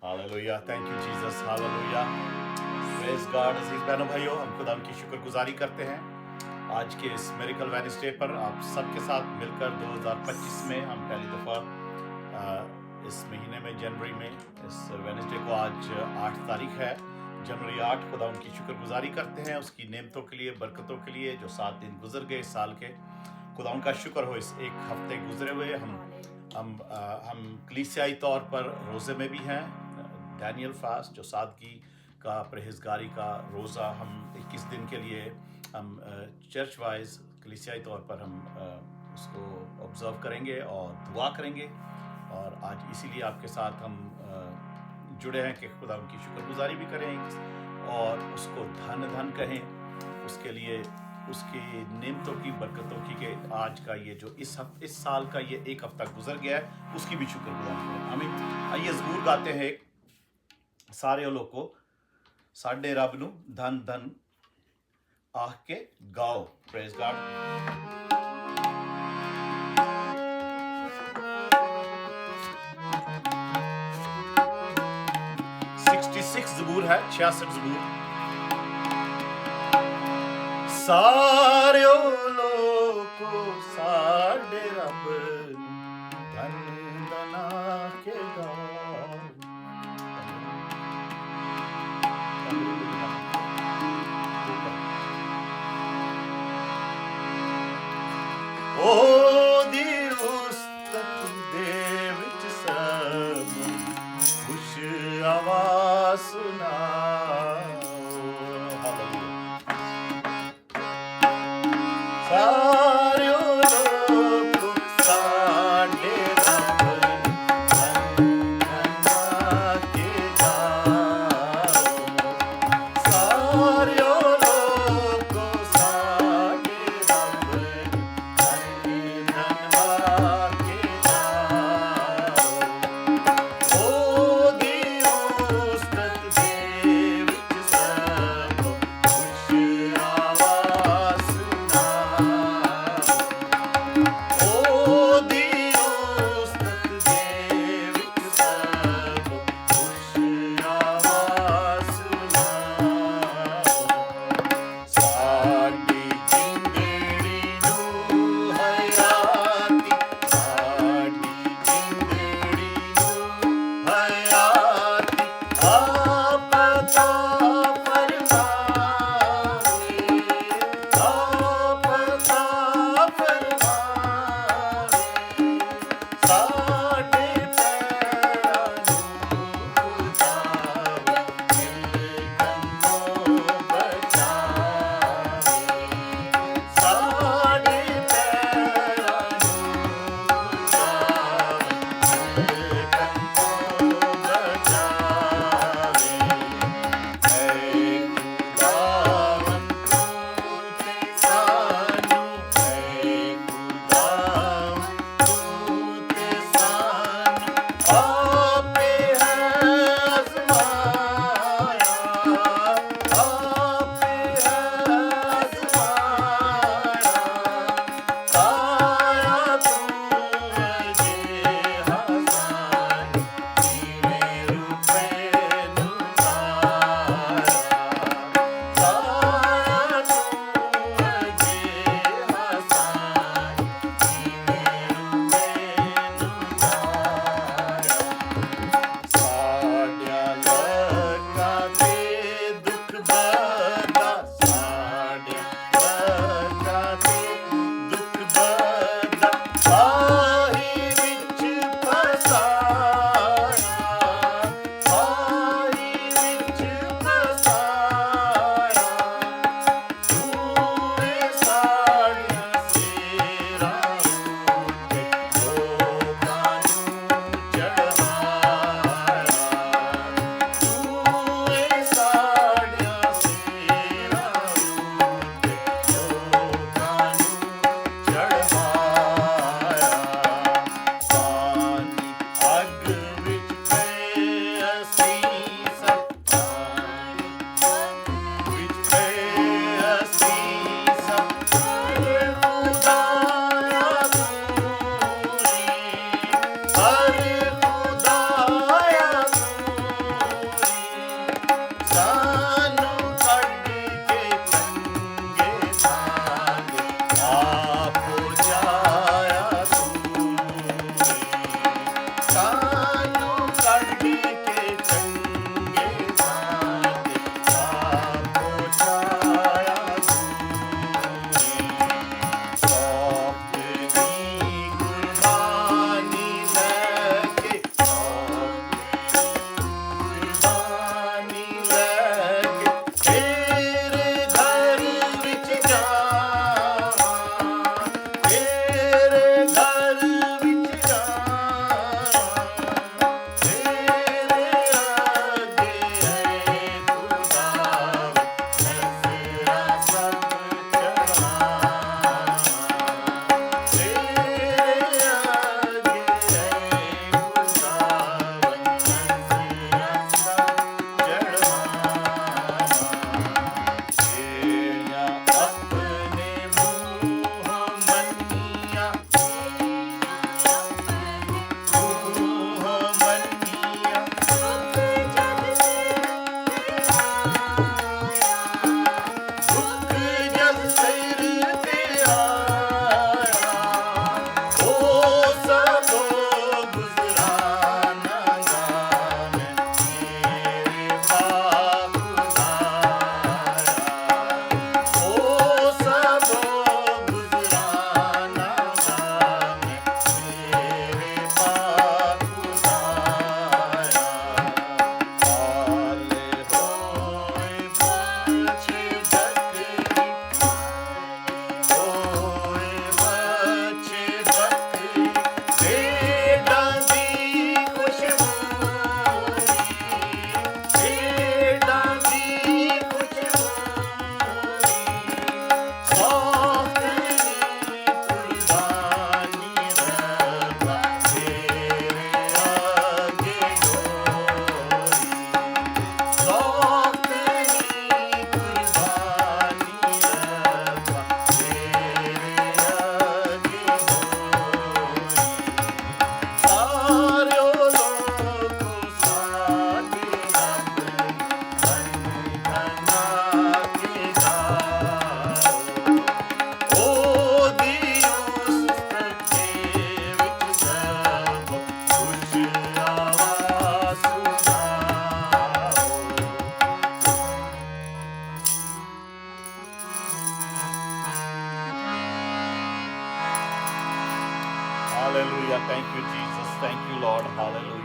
Hallelujah, thank you Jesus, hallelujah, praise God. अजीज बहनों भाइयों, हम खुदा की शुक्रगुजारी करते हैं आज के इस मेरिकल वेडनेसडे पर आप सबके साथ मिलकर 2025 में हम पहली दफ़ा इस महीने में जनवरी में इस वेडनेसडे को आज 8 तारीख है, जनवरी 8। खुदा उनकी शुक्रगुजारी करते हैं उसकी नेमतों के लिए, बरकतों के लिए जो 7 दिन गुजर गए इस साल के। खुदा उनका शुक्र हो इस एक हफ्ते गुजरे हुए हम कलीसियाई तौर पर रोज़े में भी हैं। डैनियल फास्ट जो सादगी का परहेजगारी का रोज़ा हम 21 दिन के लिए हम चर्च वाइज कलीसियाई तौर पर हम उसको ऑब्ज़र्व करेंगे और दुआ करेंगे। और आज इसीलिए आपके साथ हम जुड़े हैं कि खुदा उनकी शुक्रगुजारी भी करें और उसको धन धन कहें, उसके लिए उसकी नेमतों की, बरकतों की कि आज का ये जो इस साल का ये एक हफ्ता गुजर गया है उसकी भी शुक्रगुजारी करें। आमीन। आइए ज़बूर गाते हैं एक सारे लोग को, साडे रब नू धन धन आह के गाओ। Praise God. 66 ज़बूर है, 66 ज़बूर। सारे लोको साडे रब धन धन आह के गाओ। ओदी उस्तत दे विच सब खुश आवाज़ सुनाओ। हालेलुया। सारे लोग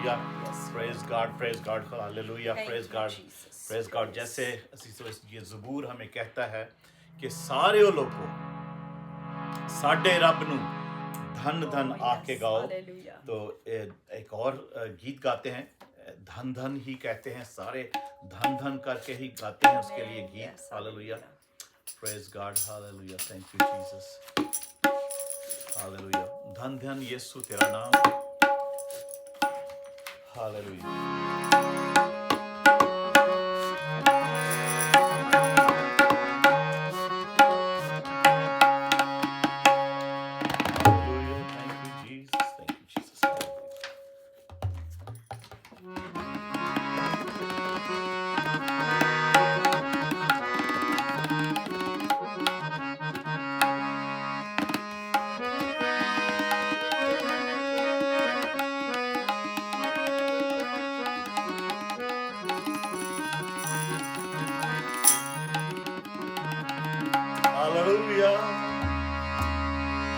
hallelujah praise God hallelujah praise God जैसे ये ज़बूर हमें कहता है कि सारे लोगों साडे रब नू धन धन आके गाओ तो एक और गीत गाते हैं धन धन ही कहते हैं सारे धन धन करके ही गाते हैं उसके लिए गीत hallelujah praise God hallelujah thank you Jesus hallelujah धन धन यीशु तेरा नाम हालेलुया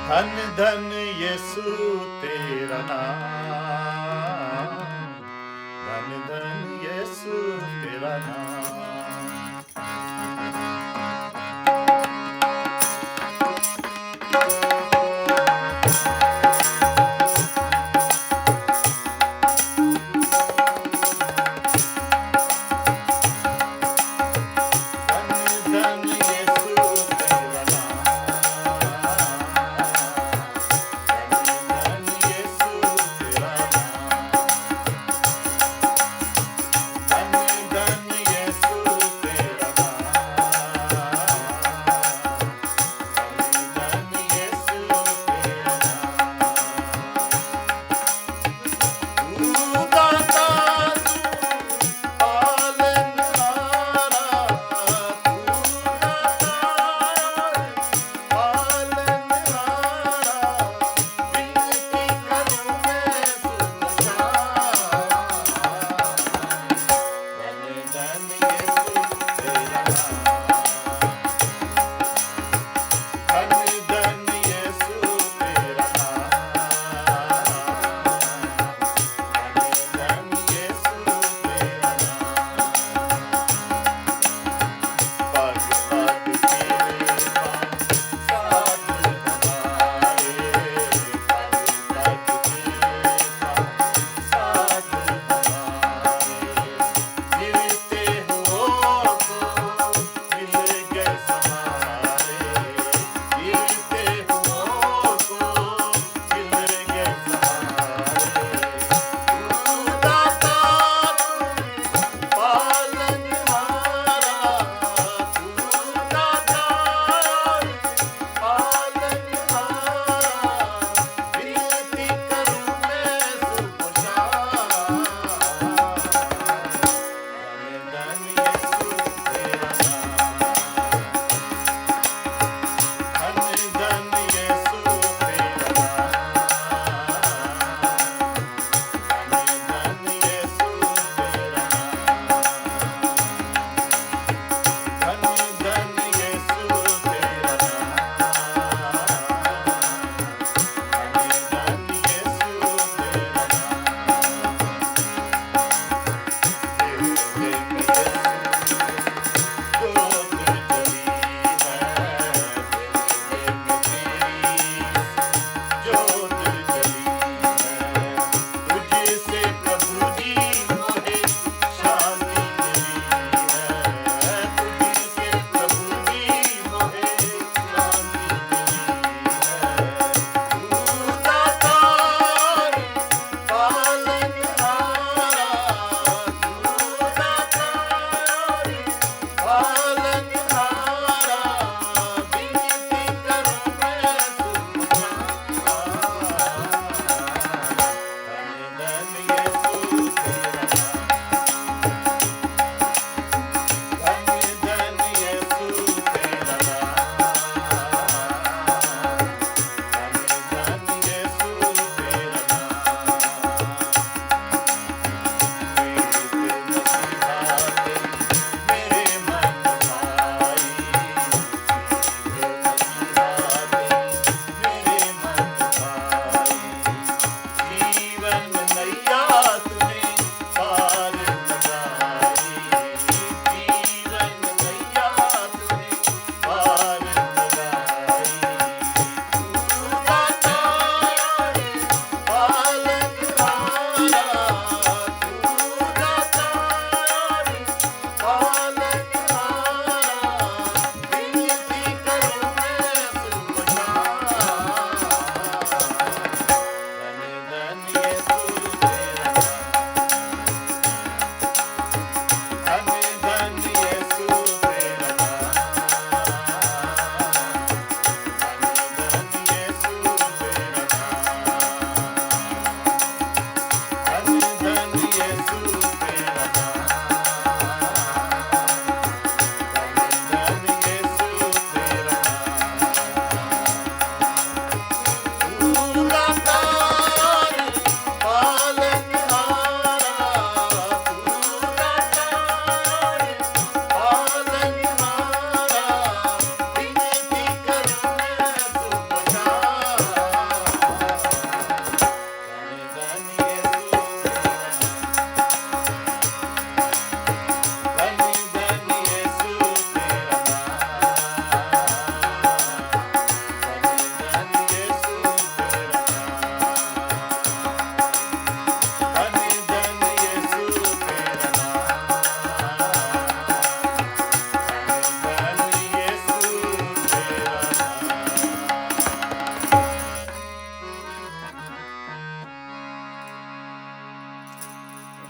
धन धन यीशु तेरा नाम धन धन यीशु तेरा नाम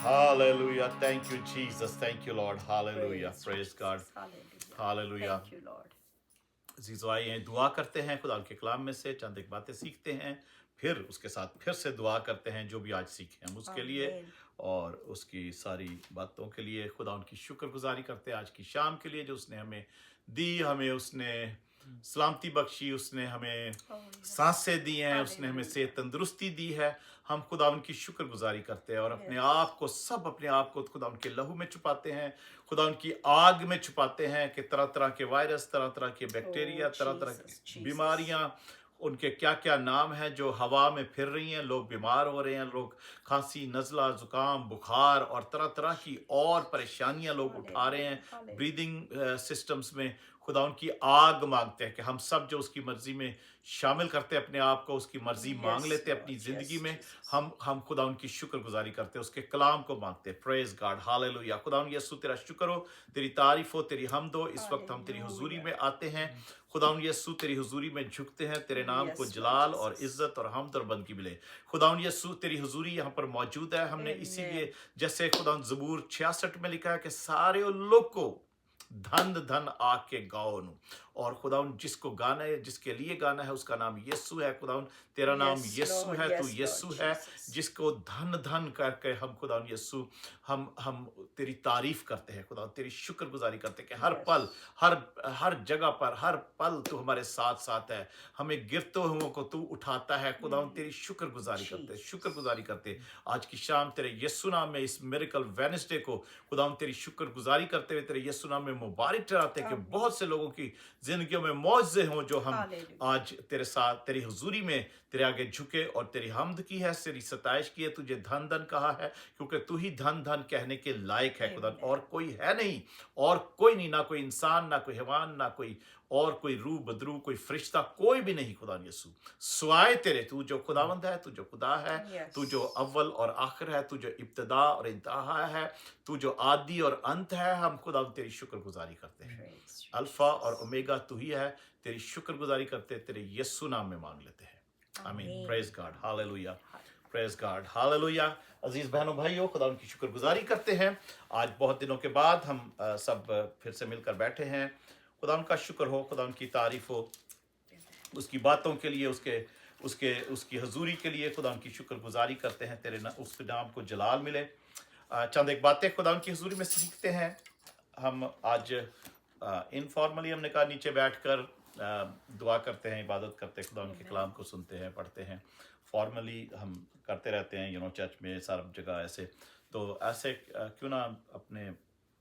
Hallelujah. Thank you, Jesus. Thank you, Lord. Hallelujah. Praise Praise God. Jesus. Hallelujah. Hallelujah. Thank you, Lord. अजीज़ भाई हैं, दुआ करते हैं खुदा के कलाम में से चंद एक बातें सीखते हैं, फिर उसके साथ फिर से दुआ करते हैं जो भी आज सीखे हम उसके लिए Amen. और उसकी सारी बातों के लिए खुदा उनकी शुक्रगुजारी करते हैं आज की शाम के लिए जो उसने हमें दी, हमें उसने सलामती बख्शी, उसने हमें Oh, yes. सांसें दी हैं, उसने हमें Hallelujah. सेहत तंदुरुस्ती दी है। हम खुदा उनकी शुक्रगुजारी करते हैं और अपने Yes. आप को अपने आप को खुदा उनके लहू में छुपाते हैं, खुदा उनकी आग में छुपाते हैं कि तरह तरह के वायरस, तरह तरह के बैक्टीरिया, तरह तरह Jesus, की Jesus. बीमारियां, उनके क्या क्या नाम हैं जो हवा में फिर रही हैं, लोग बीमार हो रहे हैं, लोग खांसी, नज़ला, जुकाम, बुखार और तरह तरह की और परेशानियां लोग उठा रहे हैं Hallelujah. ब्रीदिंग सिस्टम्स में। खुदा उनकी आग मांगते हैं कि हम सब जो उसकी मर्जी में शामिल करते हैं अपने आप को, उसकी मर्जी मांग Yes, लेते हैं Lord. अपनी Yes, जिंदगी में। Jesus. हम खुदा उनकी शुक्रगुजारी करते हैं, उसके कलाम को मांगते हैं। Praise God, hallelujah. खुदा यीशु तेरा शुक्र हो, तेरी तारीफ हो, तेरी हमद हो। इस वक्त हम तेरी हुजूरी में आते हैं खुदा यीशु, तेरी हुजूरी में झुकते हैं, तेरे नाम को Yes, जलाल Lord और Jesus. इज्जत और हमद और बंदगी मिले। खुदा यीशु तेरी हुजूरी यहाँ पर मौजूद है। हमने Amen. इसीलिए जैसे खुदा ज़बूर 66 में लिखा है कि सारे लोग को धन धन आके गाओ नु, और खुदा जिसको गाना है, जिसके लिए गाना है, उसका नाम यीशु है। खुदा तेरा नाम Yes, यीशु Lord. है, तू Yes, यीशु Lord है Jesus. जिसको धन धन करके हम खुदा यीशु हम तेरी तारीफ करते हैं, खुदा तेरी शुक्रगुजारी करते हैं कि हर Yes. पल हर जगह पर हर पल तू हमारे साथ साथ है, हमें गिरते हुओं को तू उठाता है। खुदा तेरी शुक्रगुजारी करते, शुक्रगुजारी करते। आज की शाम तेरे यीशु नाम में इस मिरेकल वेडनेसडे को खुदा तेरी शुक्रगुजारी करते हुए तेरे यीशु नाम में मुबारक ठहराते हैं कि Amen. बहुत से लोगों की जिंदगियों में मौजे हों जो हम Hallelujah. आज तेरे साथ तेरी हुजूरी में तेरे आगे झुके और तेरी हमद की है, तेरी सताइश की है। तुझे धन धन कहा है क्योंकि तू ही धन धन कहने के लायक है खुदा, Amen. और कोई है नहीं, और कोई नहीं, ना कोई इंसान, ना कोई हैवान, ना कोई और कोई रूह बदरू, कोई फरिश्ता, कोई भी नहीं खुदा यीशु स्वाय तेरे। तू जो खुदावंद है, तू जो खुदा है, Yes. तू जो अव्वल और आखिर है, तू जो इब्तदा और इंतहा है, तू जो आदि और अंत है। हम खुदा तेरी शुक्रगुजारी करते हैं। Praise alpha Jesus. और ओमेगा तू ही है। तेरी शुक्रगुजारी करते तेरे यीशु नाम में मांग लेते हैं, आमीन। Amen. Praise God, hallelujah, praise God, hallelujah. अजीज बहनों भाइयों, खुदा उनकी शुक्रगुजारी करते हैं। आज बहुत दिनों के बाद हम सब फिर से मिलकर बैठे हैं। खुदा उनका शुक्र हो, खुदा उनकी तारीफ हो, उसकी बातों के लिए, उसकी हजूरी के लिए खुदा उनकी शुक्रगुजारी करते हैं। उसके नाम को जलाल मिले। चंद एक बातें खुदा उनकी हजूरी में सीखते हैं। हम आज इनफॉर्मली हमने कहा नीचे बैठकर दुआ करते हैं, इबादत करते हैं, खुदा उनके कलाम को सुनते हैं, पढ़ते हैं। फॉर्मली हम करते रहते हैं चर्च में, सारी जगह ऐसे। तो ऐसे क्यों ना अपने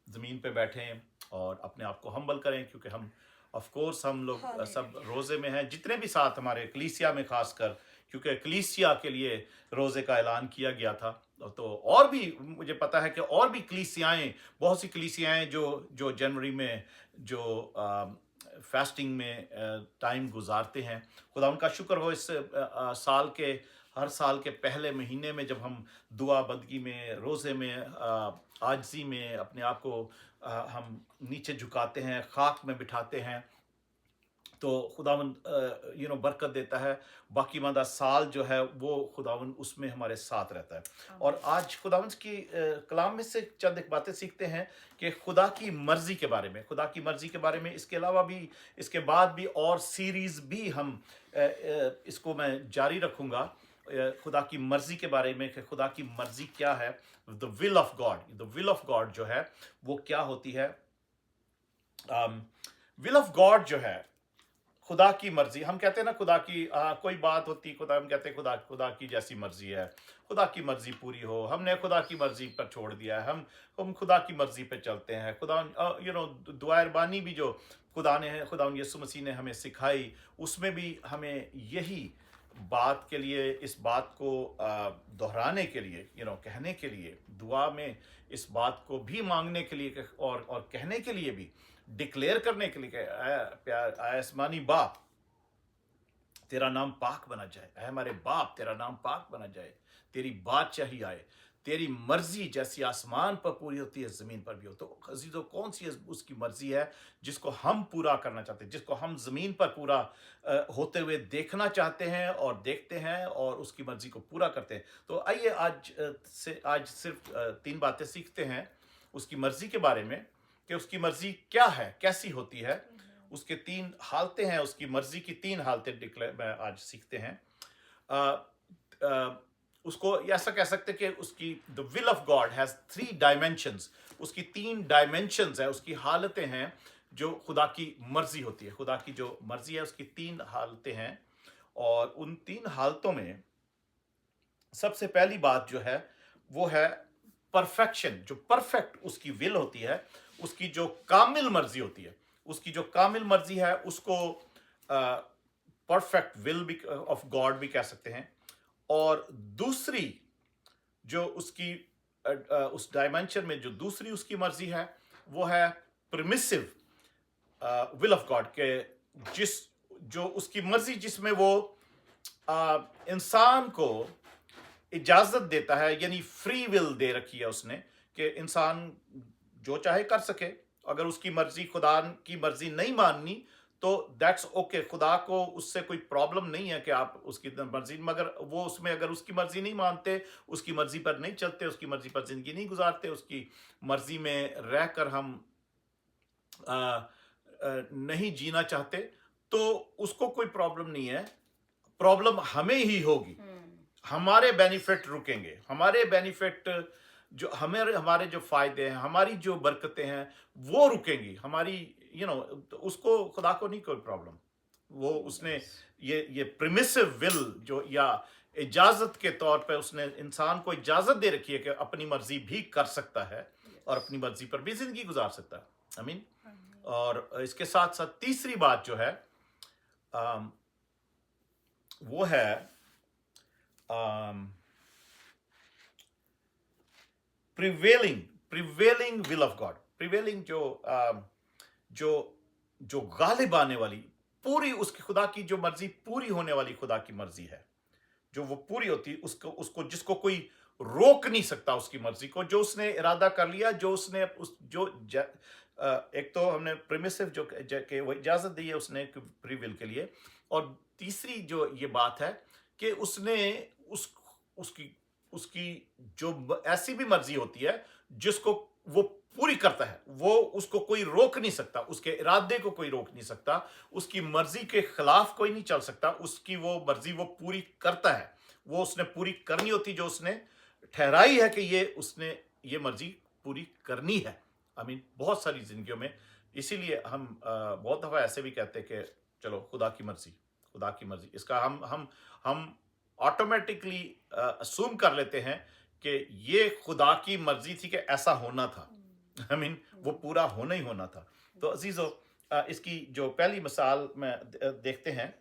ज़मीन पे बैठें और अपने आप को हम्बल करें, क्योंकि हम ऑफ कोर्स हम लोग सब रोज़े में हैं, जितने भी साथ हमारे कलीसिया में खासकर, क्योंकि कलीसिया के लिए रोज़े का ऐलान किया गया था। तो और भी मुझे पता है कि और भी कलीसियाएँ, बहुत सी कलीसियाएँ जो जनवरी में जो फास्टिंग में टाइम गुजारते हैं। खुदा उनका शुक्र हो, इस हर साल के पहले महीने में जब हम दुआ बंदगी में, रोज़े में, आजिज़ी में अपने आप को हम नीचे झुकाते हैं, खाक में बिठाते हैं, तो खुदावन बरकत देता है। बाकी मादा साल जो है वो खुदावन उसमें हमारे साथ रहता है। और आज खुदावन की कलाम में से चंद एक बातें सीखते हैं कि खुदा की मर्जी के बारे में, खुदा की मर्जी के बारे में। इसके अलावा भी, इसके बाद भी और सीरीज़ भी हम इसको मैं जारी रखूँगा, खुदा की मर्जी के बारे में कि खुदा की मर्जी क्या है। The will of God, the will of God जो है वो क्या होती है। विल ऑफ गॉड जो है, खुदा की मर्जी, हम कहते हैं ना खुदा की कोई बात होती, खुदा हम कहते हैं खुदा की जैसी मर्जी है, खुदा की मर्जी पूरी हो। हमने खुदा की मर्जी पर छोड़ दिया है, हम खुदा की मर्जी पे चलते हैं। खुदा दुआरबानी भी जो खुदा यीशु मसीह ने हमें सिखाई, उसमें भी हमें यही बात के लिए, इस बात को दोहराने के लिए, कहने के लिए, दुआ में इस बात को भी मांगने के लिए और कहने के लिए भी, डिक्लेयर करने के लिए, प्यार आसमानी बाप तेरा नाम पाक बना जाए, हमारे बाप तेरा नाम पाक बना जाए, तेरी बादशाही आए, तेरी मर्जी जैसी आसमान पर पूरी होती है ज़मीन पर भी हो। तो अजीज़ों, कौन सी उसकी मर्जी है जिसको हम पूरा करना चाहते हैं, जिसको हम ज़मीन पर पूरा होते हुए देखना चाहते हैं और देखते हैं और उसकी मर्जी को पूरा करते हैं। तो आइए आज सिर्फ 3 बातें सीखते हैं उसकी मर्जी के बारे में, कि उसकी मर्जी क्या है, कैसी होती है। उसके 3 हालतें हैं, उसकी मर्जी की 3 हालतें मैं आज सीखते हैं। अ, अ, उसको ऐसा कह सकते हैं कि उसकी the will of God has 3 dimensions. उसकी 3 डायमेंशंस है, उसकी हालतें हैं जो खुदा की मर्जी होती है। खुदा की जो मर्जी है उसकी 3 हालतें हैं, और उन 3 हालतों में सबसे पहली बात जो है वो है परफेक्शन। जो परफेक्ट उसकी विल होती है, उसकी जो कामिल मर्जी होती है, उसकी जो कामिल मर्जी है उसको परफेक्ट विल भी ऑफ गॉड भी कह सकते हैं। और दूसरी जो उसकी उस डायमेंशन में जो दूसरी उसकी मर्जी है वो है परमिसिव विल ऑफ गॉड के, जो उसकी मर्जी जिसमें वो इंसान को इजाजत देता है, यानी फ्री विल दे रखी है उसने कि इंसान जो चाहे कर सके। अगर उसकी मर्जी, खुदा की मर्जी नहीं माननी तो दैट्स ओके, खुदा को उससे कोई प्रॉब्लम नहीं है कि आप उसकी मर्जी, मगर वो उसमें अगर उसकी मर्जी नहीं मानते, उसकी मर्जी पर नहीं चलते, उसकी मर्जी पर जिंदगी नहीं गुजारते, उसकी मर्जी में रहकर हम नहीं जीना चाहते, तो उसको कोई प्रॉब्लम नहीं है। प्रॉब्लम हमें ही होगी, हमारे बेनिफिट रुकेंगे, हमारे बेनिफिट जो हमारे जो फायदे हैं, हमारी जो बरकतें हैं वो रुकेंगी, हमारी तो उसको, खुदा को नहीं कोई प्रॉब्लम। वो उसने ये प्रिमिसिव विल जो, या इजाजत के तौर पे उसने इंसान को इजाजत दे रखी है कि अपनी मर्जी भी कर सकता है और अपनी मर्जी पर भी जिंदगी गुजार सकता है। आमीन। और इसके साथ साथ तीसरी बात जो है वो है prevailing will of God. Prevailing जो गालिब आने वाली, पूरी उसकी खुदा की जो मर्जी पूरी होने वाली खुदा की मर्जी है, जो वो पूरी होती, उसको जिसको कोई रोक नहीं सकता उसकी मर्जी को, जो उसने इरादा कर लिया, जो उसने एक तो हमने प्रिमिसिव जो कि वो इजाजत दी है उसने फ्री विल के लिए, और तीसरी जो ये बात है कि उसने उसकी जो ऐसी भी मर्जी होती है जिसको वो पूरी करता है, वो उसको कोई रोक नहीं सकता, उसके इरादे को कोई रोक नहीं सकता, उसकी मर्जी के खिलाफ कोई नहीं चल सकता, उसकी वो मर्जी वो पूरी करता है। वो उसने पूरी करनी होती जो उसने ठहराई है कि उसने ये मर्जी पूरी करनी है। आई मीन बहुत सारी जिंदगियों में, इसीलिए हम बहुत दफा ऐसे भी कहते हैं कि चलो खुदा की मर्जी, इसका हम ऑटोमेटिकली असूम कर लेते हैं कि ये खुदा की मर्जी थी कि ऐसा होना था। आई मीन वो पूरा होना ही होना था। तो अजीजों, इसकी जो पहली मिसाल में देखते हैं,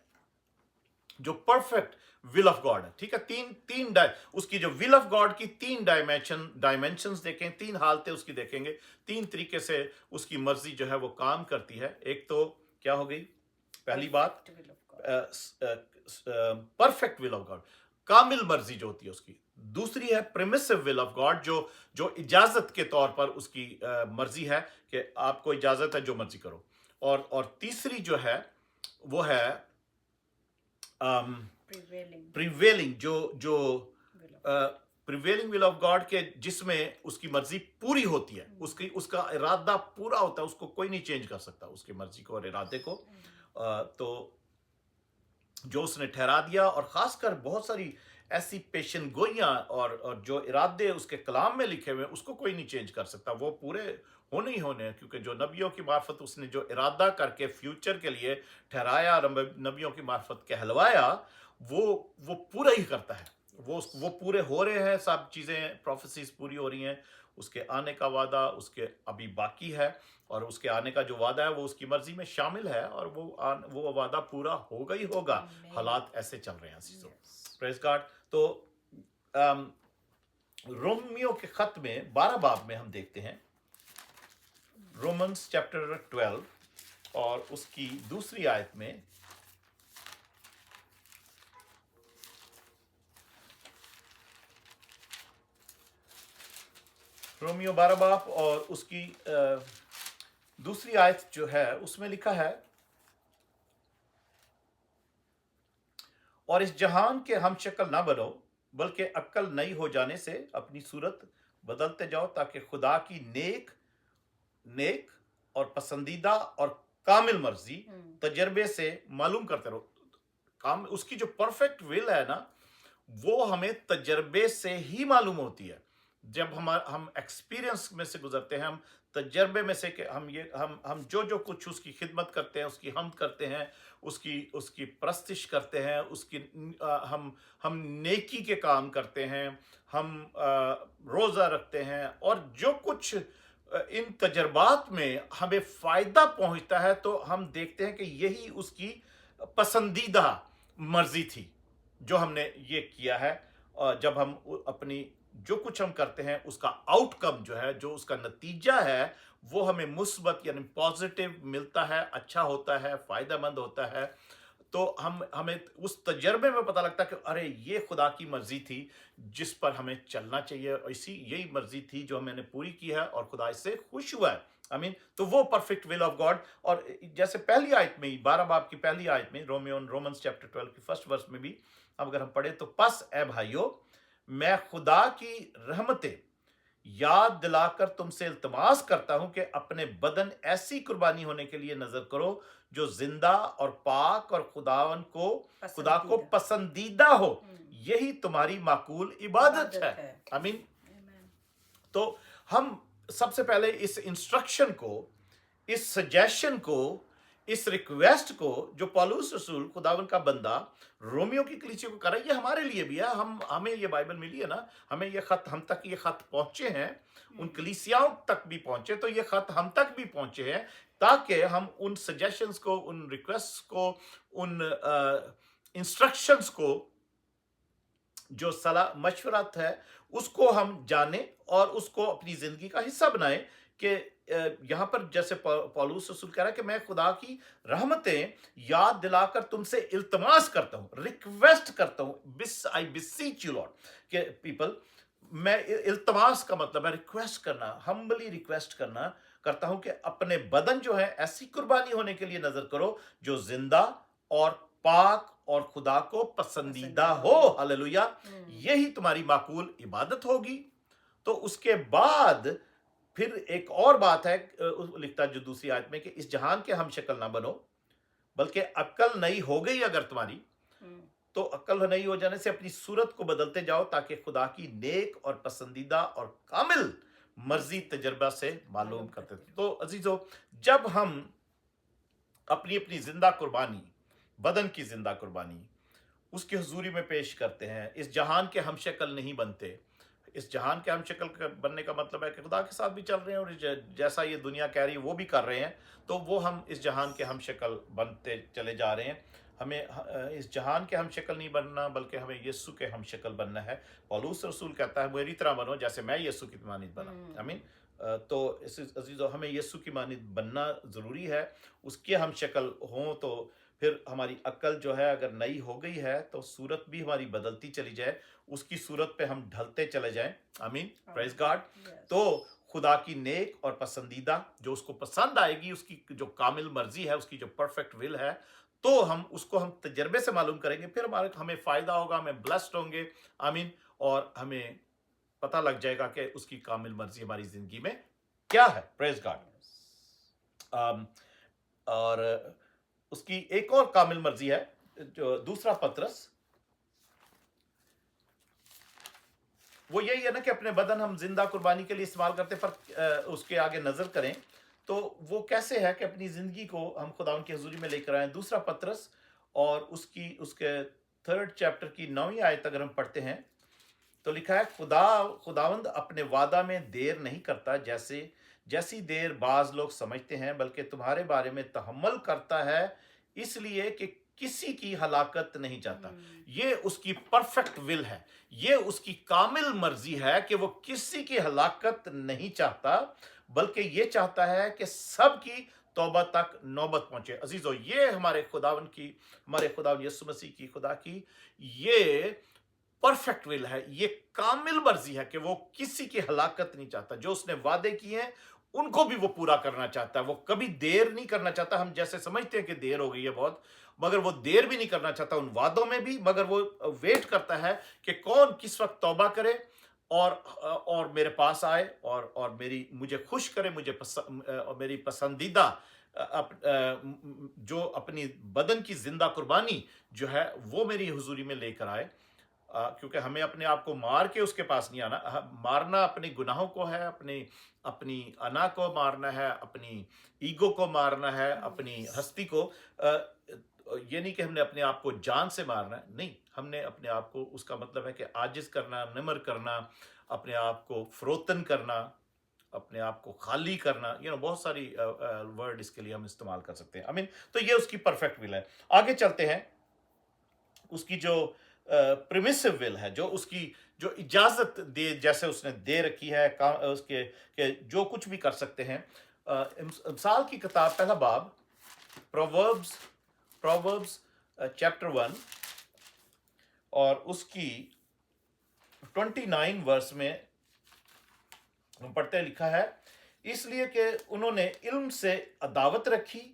जो परफेक्ट विल ऑफ गॉड है, ठीक है, उसकी जो विल ऑफ गॉड की 3 डायमेंशंस देखें, 3 हालतें उसकी देखेंगे, 3 तरीके से उसकी मर्जी जो है वो काम करती है। एक तो क्या हो गई, पहली बात परफेक्ट विल ऑफ गॉड, कामिल मर्जी जो होती है उसकी। दूसरी है प्रिमिसिव विल ऑफ गॉड, जो इजाजत के तौर पर उसकी मर्जी है कि आपको इजाजत है जो मर्जी करो। और तीसरी जो है वो है prevailing prevailing will of God के, जिसमें उसकी मर्जी पूरी होती है, उसका इरादा पूरा होता है, उसको कोई नहीं चेंज कर सकता उसकी मर्जी को और इरादे को। तो जो उसने ठहरा दिया, और खासकर बहुत सारी ऐसी पेशन गोइयां और जो इरादे उसके कलाम में लिखे हुए उसको कोई नहीं चेंज कर सकता, वो पूरे होने ही होने हैं, क्योंकि जो नबियों की मार्फत उसने जो इरादा करके फ्यूचर के लिए ठहराया और नबियों की मार्फत कहलवाया, वो पूरा ही करता है। वो पूरे हो रहे हैं, सब चीज़ें, प्रोफेसीज पूरी हो रही हैं। उसके आने का वादा उसके अभी बाकी है, और उसके आने का जो वादा है वो उसकी मर्जी में शामिल है, और वो वादा पूरा होगा ही होगा। हालात ऐसे चल रहे हैं। Praise God. तो रोमियो के खत में 12 बाब में हम देखते हैं, रोमन्स चैप्टर 12 और उसकी दूसरी आयत में, रोमियो 12 बाब और उसकी दूसरी आयत जो है उसमें लिखा है, और इस जहान के हम शक्ल ना बनो बल्कि अक्ल नई हो जाने से अपनी सूरत बदलते जाओ ताकि खुदा की नेक और पसंदीदा और कामिल मर्जी तजर्बे से मालूम करते रहो। काम उसकी जो परफेक्ट विल है ना, वो हमें तजर्बे से ही मालूम होती है। जब हम एक्सपीरियंस में से गुजरते हैं, हम तजर्बे में से कि हम जो कुछ उसकी खिदमत करते हैं, उसकी हमद करते हैं, उसकी परस्तिश करते हैं, उसकी हम नेकी के काम करते हैं, हम रोज़ा रखते हैं, और जो कुछ इन तजर्बात में हमें फ़ायदा पहुंचता है, तो हम देखते हैं कि यही उसकी पसंदीदा मर्जी थी जो हमने ये किया है। और जब हम अपनी जो कुछ हम करते हैं उसका आउटकम जो है, जो उसका नतीजा है, वो हमें मुस्बत यानी पॉजिटिव मिलता है, अच्छा होता है, फायदेमंद होता है, तो हमें उस तजर्बे में पता लगता है कि अरे ये खुदा की मर्जी थी जिस पर हमें चलना चाहिए, और यही मर्जी थी जो मैंने पूरी की है और खुदा इससे खुश हुआ है। तो वो परफेक्ट विल ऑफ गॉड। और जैसे पहली आयत में ही, 12 बाब की पहली आयत में, रोमन्स चैप्टर 12 की फर्स्ट वर्स में भी अगर हम पढ़े तो, पस ए भाइयों, मैं खुदा की रहमतें याद दिलाकर तुमसे इल्तमास करता हूं कि अपने बदन ऐसी कुर्बानी होने के लिए नजर करो जो जिंदा और पाक और खुदा को पसंदीदा हो, यही तुम्हारी माकूल इबादत है। तो हम सबसे पहले इस इंस्ट्रक्शन को, इस सजेशन को, इस रिक्वेस्ट को जो पौलुस रसूल, खुदावन का बंदा, रोमियो की कलीसिया को कर रहा है, ये हमारे लिए भी है। हमें ये बाइबल मिली है ना, हमें ये खत, हम तक ये खत पहुंचे हैं, उन कलीसियाओं तक भी पहुंचे, तो ये खत हम तक भी पहुंचे हैं ताकि हम उन सजेशंस को, उन रिक्वेस्ट को, उन इंस्ट्रक्शंस को, जो सलाह मशवरत है, उसको हम जाने और उसको अपनी जिंदगी का हिस्सा बनाएं। कि यहां पर जैसे पौलुस रसूल कह रहा है कि मैं खुदा की रहमतें याद दिलाकर तुमसे इल्तमास करता हूं, रिक्वेस्ट करता हूं, आई बिसीच यू लॉर्ड के पीपल। मैं, इल्तमास का मतलब है रिक्वेस्ट करना, हम्बली रिक्वेस्ट करता हूं कि अपने बदन जो है ऐसी कुर्बानी होने के लिए नजर करो जो जिंदा और पाक और खुदा को पसंदीदा हो। हालेलुया, यही तुम्हारी माकूल इबादत होगी। तो उसके बाद फिर एक और बात है, लिखता जो दूसरी आयत में, कि इस जहान के हम शक्ल ना बनो बल्कि अक्ल नई हो गई अगर तुम्हारी, तो अक्ल नई हो जाने से अपनी सूरत को बदलते जाओ ताकि खुदा की नेक और पसंदीदा और कामिल मर्जी तजर्बा से मालूम करते थे। तो अजीजों, जब हम अपनी अपनी जिंदा कुर्बानी, बदन की जिंदा कुर्बानी उसकी हुजूरी में पेश करते हैं, इस जहान के हम शक्ल नहीं बनते। इस जहान के हम शक्ल बनने का मतलब है कि खुदा के साथ भी चल रहे हैं, और जैसा ये दुनिया कह रही है वो भी कर रहे हैं, तो वो हम इस जहान के हम शक्ल बनते चले जा रहे हैं। हमें इस जहान के हम शक्ल नहीं बनना बल्कि हमें यीशु के हम शक्ल बनना है। पौलुस रसूल कहता है मेरी तरह बनो जैसे मैं यीशु की मानित बना। तो इस अजीजों, हमें यीशु की मानित बनना ज़रूरी है। उसके हम शक्ल हों तो फिर हमारी अक्ल जो है अगर नई हो गई है तो सूरत भी हमारी बदलती चली जाए, उसकी सूरत पे हम ढलते चले जाएं। आमीन, प्रेज गॉड। तो खुदा की नेक और पसंदीदा जो उसको पसंद आएगी, उसकी जो कामिल मर्जी है, उसकी जो परफेक्ट विल है, तो हम तजर्बे से मालूम करेंगे, फिर हमें फायदा होगा, हमें ब्लेस्ड होंगे। आमीन। और हमें पता लग जाएगा कि उसकी कामिल मर्जी हमारी जिंदगी में क्या है। Praise God. और उसकी एक और कामिल मर्जी है, जो दूसरा पत्रस, वो यही है ना कि अपने बदन हम जिंदा कुर्बानी के लिए इस्तेमाल करते, पर उसके आगे नजर करें तो वो कैसे है कि अपनी जिंदगी को हम खुदा की हुजूरी में लेकर आए। दूसरा पत्रस और उसके 3rd चैप्टर की 9वीं आयत अगर हम पढ़ते हैं तो लिखा है, खुदावंद अपने वादा में देर नहीं करता जैसी देर बाज लोग समझते हैं, बल्कि तुम्हारे बारे में तहम्मुल करता है, इसलिए कि किसी की हलाकत नहीं चाहता। ये उसकी परफेक्ट विल है, ये उसकी कामिल मर्जी है कि वो किसी की हलाकत नहीं चाहता, बल्कि ये चाहता है कि सबकी तौबा तक नौबत पहुंचे। अजीजों, ये हमारे खुदावन यीशु मसीह की, खुदा की ये परफेक्ट विल है, ये कामिल मर्जी है कि वो किसी की हलाकत नहीं चाहता। जो उसने वादे किए हैं उनको भी वो पूरा करना चाहता है, वो कभी देर नहीं करना चाहता। हम जैसे समझते हैं कि देर हो गई है बहुत, मगर वो देर भी नहीं करना चाहता उन वादों में भी, मगर वो वेट करता है कि कौन किस वक्त तौबा करे और मेरे पास आए और मुझे खुश करे, मेरी पसंदीदा जो अपनी बदन की जिंदा कुर्बानी जो है वो मेरी हुजूरी में लेकर आए। क्योंकि हमें अपने आप को मार के उसके पास नहीं आना। मारना अपने गुनाहों को है, अपनी अपनी अना को मारना है, अपनी ईगो को मारना है, अपनी हस्ती को। ये नहीं कि हमने अपने आप को जान से मारना है, नहीं, हमने अपने आप को, उसका मतलब है कि आजिज करना, निमर करना, अपने आप को फरोतन करना, अपने आप को खाली करना। बहुत सारी वर्ड इसके लिए हम इस्तेमाल कर सकते हैं। तो ये उसकी परफेक्ट विल है। आगे चलते हैं, उसकी जो प्रिमिसिव विल है, जो उसकी जो इजाजत दे, जैसे उसने दे रखी है उसके के जो कुछ भी कर सकते हैं। इमसाल की किताब पहला बाब, प्रोवर्ब्स चैप्टर 1 और उसकी 29 वर्स में हम पढ़ते लिखा है, इसलिए कि उन्होंने इल्म से अदावत रखी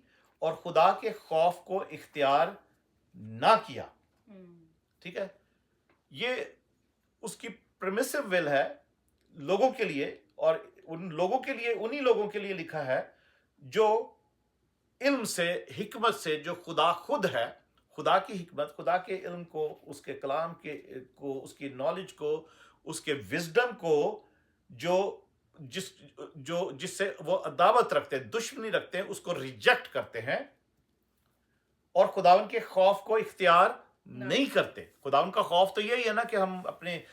और खुदा के खौफ को इख्तियार ना किया। ठीक है, ये उसकी परमिसिव विल है लोगों के लिए, और उन लोगों के लिए, उन्हीं लोगों के लिए लिखा है जो इल्म से, हिकमत से, जो खुदा खुद है, खुदा की हिकमत, खुदा के इल्म को, उसके कलाम को, उसकी नॉलेज को, उसके विजडम को, जिससे वो अदावत रखते हैं, दुश्मनी रखते हैं, उसको रिजेक्ट करते हैं और खुदावन के खौफ को इख्तियार नहीं करते। खुदावन का खौफ तो यही है ना कि हम अपने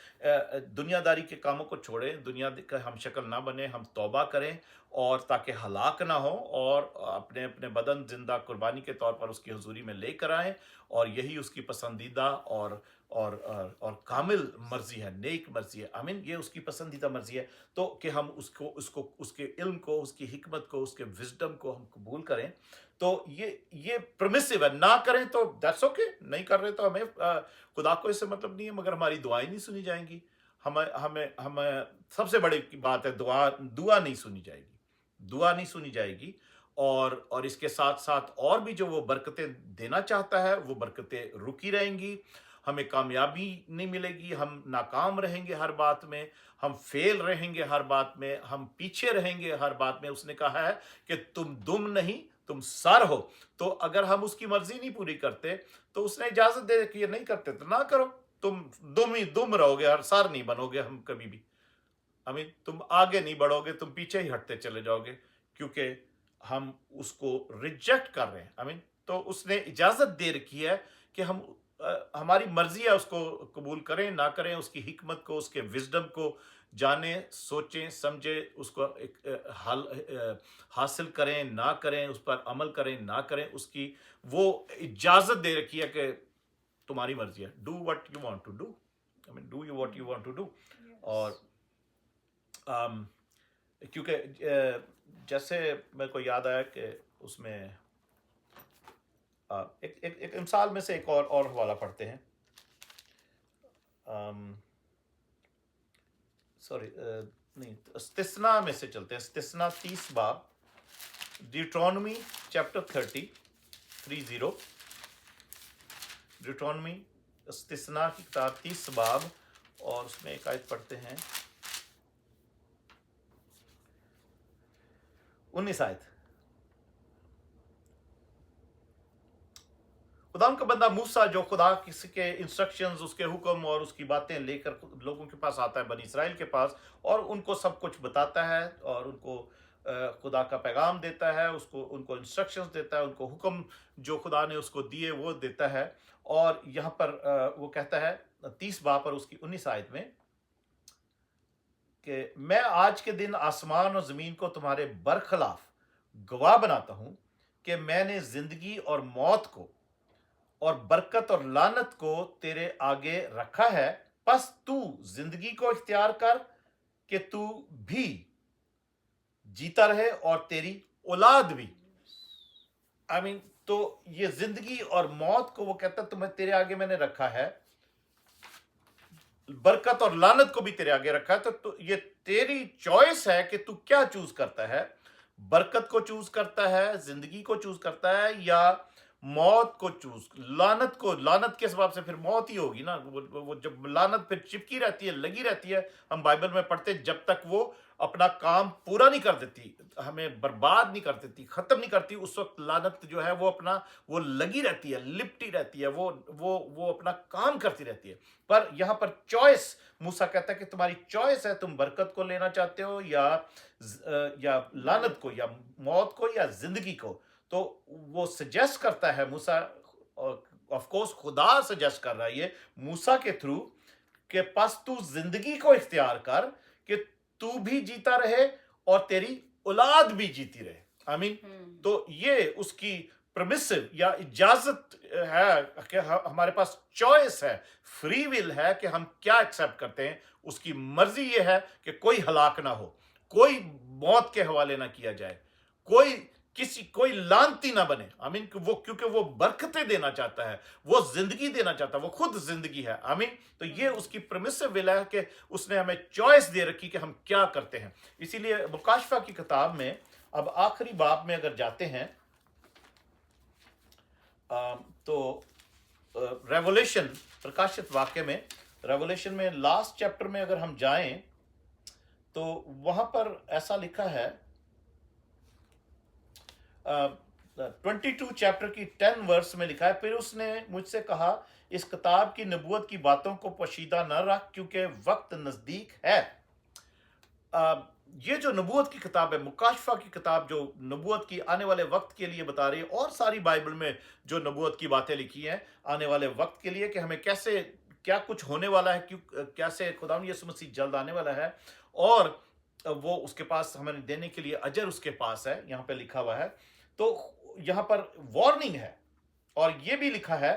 दुनियादारी के कामों को छोड़ें, दुनिया का हम शक्ल ना बने, हम तौबा करें और ताकि हलाक ना हो, और अपने अपने बदन जिंदा कुर्बानी के तौर पर उसकी हुजूरी में लेकर आएं। और यही उसकी पसंदीदा और कामिल मर्जी है, नेक मर्जी है। आमीन, ये उसकी पसंदीदा मर्जी है। तो कि हम उसको उसके इल्म को, उसकी हिकमत को, उसके विजडम को हम कबूल करें। तो ये परमिसिव है। ना करें तो दैट्स ओके, नहीं कर रहे तो हमें खुदा को इससे मतलब नहीं है, मगर हमारी दुआएं नहीं सुनी जाएंगी। हमें सबसे बड़ी बात है, दुआ नहीं सुनी जाएगी, दुआ नहीं सुनी जाएगी। और इसके साथ साथ और भी जो वो बरकतें देना चाहता है, वो बरकतें रुकी रहेंगी। हमें कामयाबी नहीं मिलेगी, हम नाकाम रहेंगे हर बात में, हम फेल रहेंगे हर बात में, हम पीछे रहेंगे हर बात में। उसने कहा है कि तुम दुम नहीं, तुम सर हो। तो अगर हम उसकी मर्जी नहीं पूरी करते तो उसने इजाजत दे कि ये नहीं करते तो ना करो, तुम दुम रहोगे, हर सर नहीं बनोगे हम कभी भी। आमीन, तुम आगे नहीं बढ़ोगे, तुम पीछे ही हटते चले जाओगे, क्योंकि हम उसको रिजेक्ट कर रहे हैं। आमीन, तो उसने इजाजत दे रखी है कि हम हमारी मर्जी है उसको कबूल करें ना करें, उसकी हिकमत को, उसके विजडम को जाने, सोचें, समझें, उसको एक हासिल करें ना करें, उस पर अमल करें ना करें, उसकी वो इजाजत दे रखी है कि तुम्हारी मर्जी है, do what you want to do. I mean, do you what you want to do. और क्योंकि जैसे मेरे को याद आया कि उसमें एक मिसाल में से एक और हवाला पढ़ते हैं। सॉरी, नहीं, इस्तिस्ना में से चलते हैं। इस्तिस्ना 30 बाब, ड्यूट्रोनमी चैप्टर 30, ड्यूट्रोनमी, इस्तिस्ना की किताब 30 बाब, और उसमें एक आयत पढ़ते हैं, 19 आयत। खुदा का बंदा मूसा, जो खुदा के इंस्ट्रक्शंस, उसके हुक्म और उसकी बातें लेकर लोगों के पास आता है, बनी इसराइल के पास, और उनको सब कुछ बताता है और उनको खुदा का पैगाम देता है, उनको इंस्ट्रक्शंस देता है, उनको हुक्म जो खुदा ने उसको दिए वो देता है। और यहाँ पर वो कहता है 30 बाब पर उसकी 19 आयत में कि मैं आज के दिन आसमान और जमीन को तुम्हारे बरखिलाफ गवाह बनाता हूं कि मैंने जिंदगी और मौत को और बरकत और लानत को तेरे आगे रखा है, बस तू जिंदगी को इख्तियार कर कि तू भी जीता रहे और तेरी औलाद भी। आई मीन, तो ये जिंदगी और मौत को वो कहता तुम्हें तेरे आगे मैंने रखा है, बरकत और लानत को भी तेरे आगे रखा है, तो ये तेरी चॉइस है कि तू क्या चूज करता है। बरकत को चूज करता है, जिंदगी को चूज करता है, या मौत को चूज, लानत को। लानत के हिसाब से फिर मौत ही होगी ना। वो जब लानत फिर चिपकी रहती है, लगी रहती है, हम बाइबल में पढ़ते हैं, जब तक वो अपना काम पूरा नहीं कर देती, हमें बर्बाद नहीं कर देती, खत्म नहीं करती, उस वक्त लानत जो है वो अपना, वो लगी रहती है, लिपटी रहती है, वो अपना काम करती रहती है। पर यहां पर चॉइस, मूसा कहता है कि तुम्हारी चॉइस है, तुम बरकत को लेना चाहते हो या लानत को, या मौत को, या जिंदगी को। तो वो सजेस्ट करता है मूसा, ऑफ कोर्स खुदा सजेस्ट कर रहा है ये मूसा के थ्रू, के पास तू जिंदगी को इख्तियार कर, कि तू भी जीता रहे और तेरी औलाद भी जीती रहे। आमीन। तो ये उसकी परमिसिव या इजाजत है कि हमारे पास चॉइस है, फ्री विल है कि हम क्या एक्सेप्ट करते हैं। उसकी मर्जी ये है कि कोई हलाक ना हो, कोई मौत के हवाले ना किया जाए, कोई लानती ना बने। आमीन। वो क्योंकि वो बरकतें देना चाहता है, वो जिंदगी देना चाहता है, वो खुद जिंदगी है। आमीन। तो ये उसकी परमिसिव विल है कि उसने हमें चॉइस दे रखी कि हम क्या करते हैं। इसीलिए मुकाशफा की किताब में अब आखिरी बाब में अगर जाते हैं, तो रेवोल्यूशन, प्रकाशित वाक्य में, रेवोल्यूशन में लास्ट चैप्टर में अगर हम जाएं, तो वहां पर ऐसा लिखा है, 22 चैप्टर की 10 वर्स में लिखा है, फिर उसने मुझसे कहा, इस किताब की नबूवत की बातों को पोशीदा न रख, क्योंकि वक्त नजदीक है। ये जो नबूवत की किताब है, मुकाशफा की किताब, जो नबूवत की आने वाले वक्त के लिए बता रही है, और सारी बाइबल में जो नबूवत की बातें लिखी हैं आने वाले वक्त के लिए, कि हमें कैसे क्या कुछ होने वाला है, क्यों कैसे खुदा यीशु मसीह जल्द आने वाला है, और वो उसके पास हमें देने के लिए अजर उसके पास है, यहाँ पे लिखा हुआ है। तो यहाँ पर वार्निंग है, और ये भी लिखा है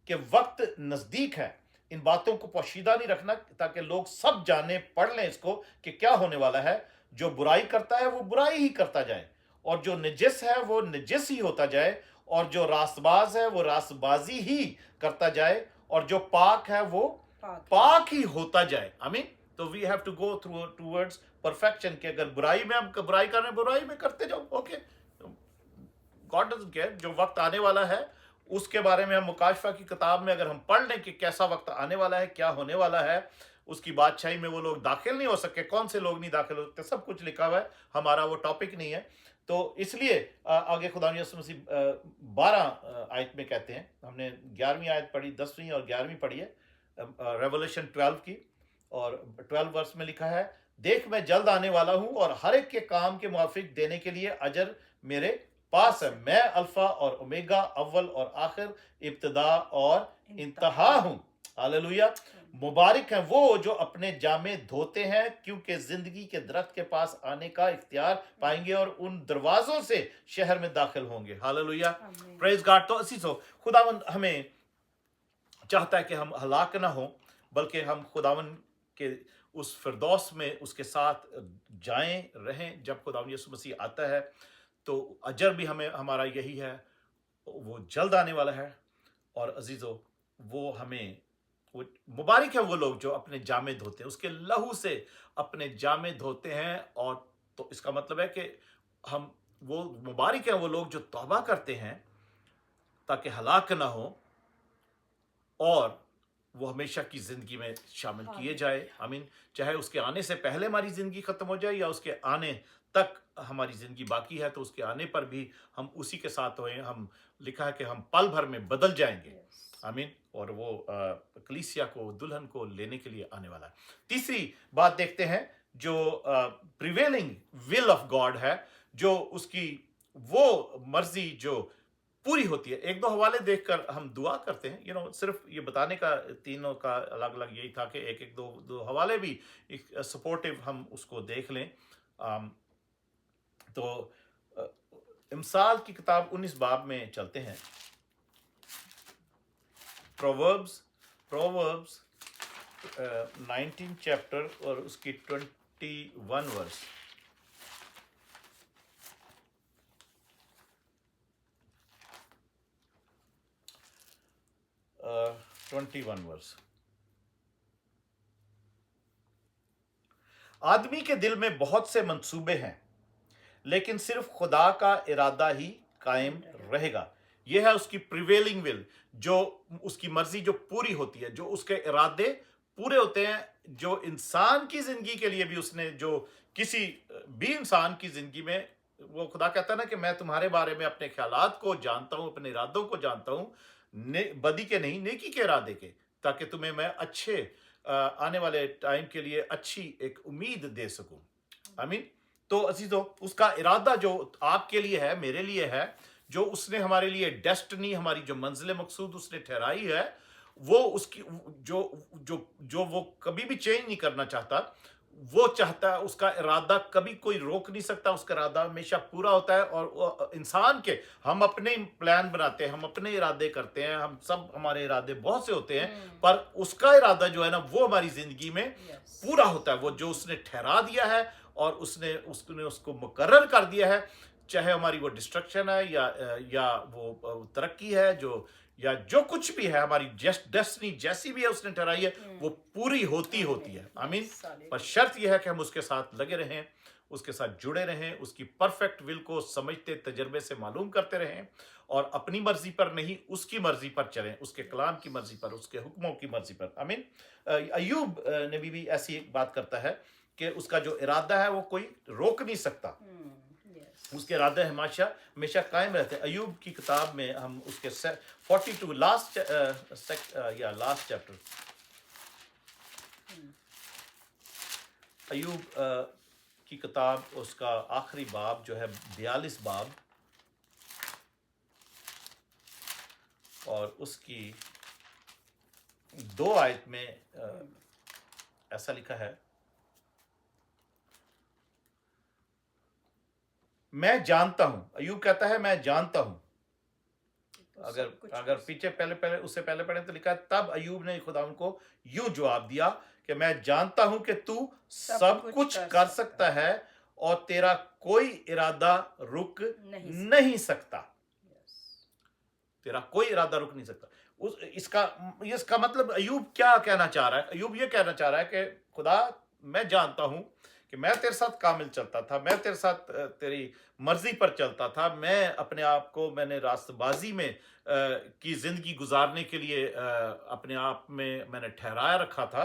कि वक्त नजदीक है। इन बातों को पोशीदा नहीं रखना, ताकि लोग सब जाने, पढ़ लें इसको कि क्या होने वाला है। जो बुराई करता है वो बुराई ही करता जाए, और जो नजिस है वो नजिस ही होता जाए, और जो रास्तबाज है वो रास्तबाजी ही करता जाए, और जो पाक है वो पाक ही होता जाए। आमीन। तो we have to go through towards perfection, कि अगर बुराई में हम बुराई कर रहे हैं, बुराई में करते जाओ, ओके, गॉड डजंट केयर। जो वक्त आने वाला है उसके बारे में हम मुकाशफा की किताब में अगर हम पढ़ लें कि कैसा वक्त आने वाला है, क्या होने वाला है, उसकी बादशाही में वो लोग दाखिल नहीं हो सके, कौन से लोग नहीं दाखिल हो सकते, सब कुछ लिखा हुआ है। हमारा वो टॉपिक नहीं है। तो इसलिए आगे खुदा यीशु मसीह 12 आयत में कहते हैं, हमने 11वीं आयत पढ़ी, 10वीं और 11वीं पढ़ी है, रेवोल्यूशन 12 की, और 12 वर्स में लिखा है, देख मैं जल्द आने वाला हूं, और हर एक के काम के मुआफिक देने के लिए अजर मेरे पास है। मैं अल्फा और ओमेगा, अव्वल और आखिर, इब्तदा और इंतहा हूं। हालेलुया। मुबारक हैं वो जो अपने जामे धोते हैं, क्योंकि जिंदगी के दरख्त के पास आने का इख्तियार पाएंगे, और उन दरवाजों से शहर में दाखिल होंगे। हालेलुया। Praise God. तो असीसो, खुदावंद हमें चाहता है कि हम हलाक ना हो, बल्कि हम खुदावंद के उस फिरदौस में उसके साथ जाएं, रहें। जब खुदावंद यीशु मसीह आता है, तो अजर भी हमें, हमारा यही है, वो जल्द आने वाला है। और अजीजों, वो हमें, वो मुबारक है वो लोग जो अपने जामे धोते हैं, उसके लहू से अपने जामे धोते हैं। और तो इसका मतलब है कि हम, वो मुबारक है वो लोग जो तौबा करते हैं, ताकि हलाक ना हो, और वो हमेशा की जिंदगी में शामिल किए जाए। आमीन। चाहे उसके आने से पहले हमारी जिंदगी खत्म हो जाए, या उसके आने तक हमारी जिंदगी बाकी है, तो उसके आने पर भी हम उसी के साथ होए। हम, लिखा है कि हम पल भर में बदल जाएंगे। आमीन। और वो कलीसिया को, दुल्हन को लेने के लिए आने वाला है। तीसरी बात देखते हैं, जो प्रिवेलिंग विल ऑफ गॉड है, जो उसकी वो मर्जी जो पूरी होती है। एक दो हवाले देखकर हम दुआ करते हैं। सिर्फ ये बताने का, तीनों का अलग अलग यही था कि एक एक दो हवाले भी सपोर्टिव हम उसको देख लें। तो इमसाल की किताब 19 बाब में चलते हैं। प्रोवर्ब्स 19 चैप्टर और उसकी 21 वर्स। uh, 21 verse. आदमी के दिल में बहुत से मंसूबे हैं, लेकिन सिर्फ खुदा का इरादा ही कायम रहेगा। यह है उसकी प्रिवेलिंग विल, जो उसकी मर्जी जो पूरी होती है, जो उसके इरादे पूरे होते हैं, जो इंसान की जिंदगी के लिए भी उसने, जो किसी भी इंसान की जिंदगी में, वो खुदा कहता है ना कि मैं तुम्हारे बारे में अपने ख्यालात को जानता हूं, अपने इरादों को जानता हूं, बदी के नहीं नेकी के इरादे के, ताकि तुम्हें मैं अच्छे आने वाले टाइम के लिए अच्छी एक उम्मीद दे सकूं। आमीन। तो अजीजों, उसका इरादा जो आपके लिए है, मेरे लिए है, जो उसने हमारे लिए डेस्टिनी, हमारी जो मंजिल मकसूद उसने ठहराई है, वो उसकी जो जो जो वो कभी भी चेंज नहीं करना चाहता। वो चाहता है, उसका इरादा कभी कोई रोक नहीं सकता, उसका इरादा हमेशा पूरा होता है। और इंसान के, हम अपने प्लान बनाते हैं, हम अपने इरादे करते हैं, हम सब, हमारे इरादे बहुत से होते हैं, पर उसका इरादा जो है ना, वो हमारी जिंदगी में पूरा होता है। वो जो उसने ठहरा दिया है और उसने उसको मुकर्रर कर दिया है, चाहे हमारी वो डिस्ट्रक्शन है या वो तरक्की है, या जो कुछ भी है, हमारी डेस्टिनी जैसी भी है उसने ठहराई है, वो पूरी होती है। आमीन। पर शर्त यह है कि हम उसके साथ लगे रहें, उसके साथ जुड़े रहें, उसकी परफेक्ट विल को समझते, तजर्बे से मालूम करते रहें, और अपनी मर्जी पर नहीं, उसकी मर्जी पर चलें, उसके कलाम की मर्जी पर, उसके हुक्मों की मर्जी पर। आमीन। अय्यूब नबी भी ऐसी एक बात करता है कि उसका जो इरादा है वो कोई रोक नहीं सकता, उसके इरादे हमेशा हमेशा कायम रहते हैं। अय्यूब की किताब में हम उसके 42 लास्ट चैप्टर, अय्यूब की किताब, उसका आखिरी बाब जो है 42 बाब, और उसकी 2 आयत में ऐसा लिखा है, मैं जानता हूं। अय्यूब कहता है मैं जानता हूं। अगर पीछे उससे पहले पढ़े तो लिखा है, तब अय्यूब ने खुदा को यूं जवाब दिया कि मैं जानता हूं कि तू सब कुछ कर सकता है और तेरा कोई इरादा रुक नहीं सकता। तेरा कोई इरादा रुक नहीं सकता। इसका मतलब अय्यूब क्या कहना चाह रहा है? अय्यूब ये कहना चाह रहा है कि खुदा, मैं जानता हूं कि मैं तेरे साथ कामिल चलता था, मैं तेरे साथ तेरी मर्जी पर चलता था, मैं अपने आप को, मैंने रास्तबाजी में की जिंदगी गुजारने के लिए अपने आप में मैंने ठहराया रखा था,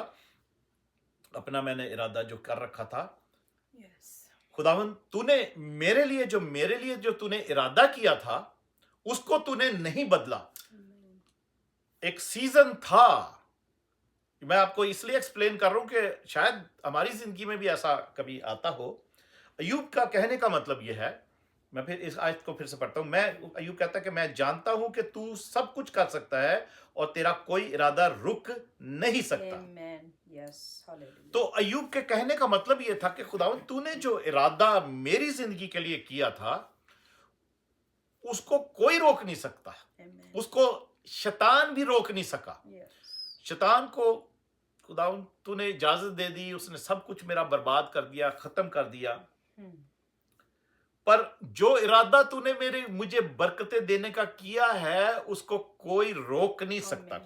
अपना मैंने इरादा जो कर रखा था। खुदावंद, तूने मेरे लिए जो तूने इरादा किया था, उसको तूने नहीं बदला। एक सीजन था, मैं आपको इसलिए एक्सप्लेन कर रहा हूं कि शायद हमारी जिंदगी में भी ऐसा कभी आता हो। अय्यूब का कहने का मतलब यह है, मैं फिर इस आयत को फिर से पढ़ता हूं। अय्यूब कहता है कि मैं जानता हूं कि तू सब कुछ कर सकता है और तेरा कोई इरादा रुक नहीं सकता। तो अय्यूब के कहने का मतलब यह था कि खुदावंद, तूने जो इरादा मेरी जिंदगी के लिए किया था, उसको कोई रोक नहीं सकता, उसको शैतान भी रोक नहीं सका। शैतान को खुदावंद तूने इजाजत दे दी, उसने सब कुछ मेरा बर्बाद कर दिया, खत्म कर दिया, पर जो इरादा तूने मुझे बरकतें देने का किया है, उसको कोई रोक नहीं सकता।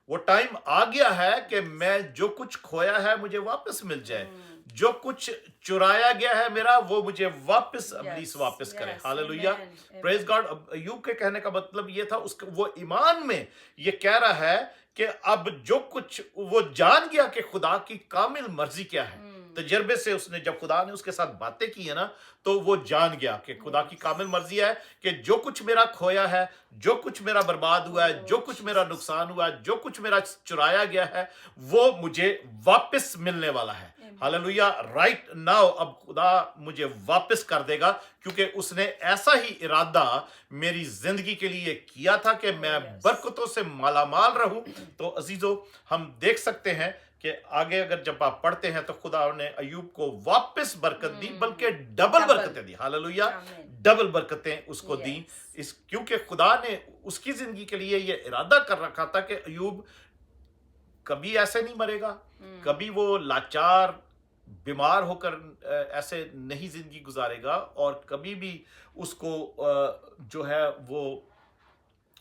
वो टाइम आ गया है कि मैं जो कुछ खोया है मुझे वापस मिल जाए, जो कुछ चुराया गया है मेरा, वो मुझे वापस इब्लीस वापस करे। Hallelujah, praise God. अय्यूब के कहने का मतलब ये था, उसके वो ईमान में ये कह रहा है कि अब जो कुछ वो जान गया कि खुदा की कामिल मर्जी क्या है। तजर्बे से उसने, जब खुदा ने उसके साथ बातें की है ना, तो वो जान गया कि खुदा की कामिल मर्जी है कि जो कुछ मेरा खोया है, जो कुछ मेरा बर्बाद हुआ है, जो कुछ मेरा नुकसान हुआ है, जो कुछ मेरा चुराया गया है, वो मुझे वापस मिलने वाला है। हालेलुया, राइट नाउ अब खुदा मुझे वापस कर देगा, क्योंकि उसने ऐसा ही इरादा मेरी जिंदगी के लिए किया था कि मैं बरकतों से मालामाल रहूं। तो अजीजों, हम देख सकते हैं कि आगे अगर जब आप पढ़ते हैं तो खुदा ने अय्यूब को वापस बरकत दी, बल्कि डबल बरकतें दी। हालेलुया, डबल बरकतें उसको दी, क्योंकि खुदा ने उसकी जिंदगी के लिए यह इरादा कर रखा था कि अय्यूब कभी ऐसे नहीं मरेगा, कभी वो लाचार बीमार होकर ऐसे नहीं जिंदगी गुजारेगा, और कभी भी उसको जो है वो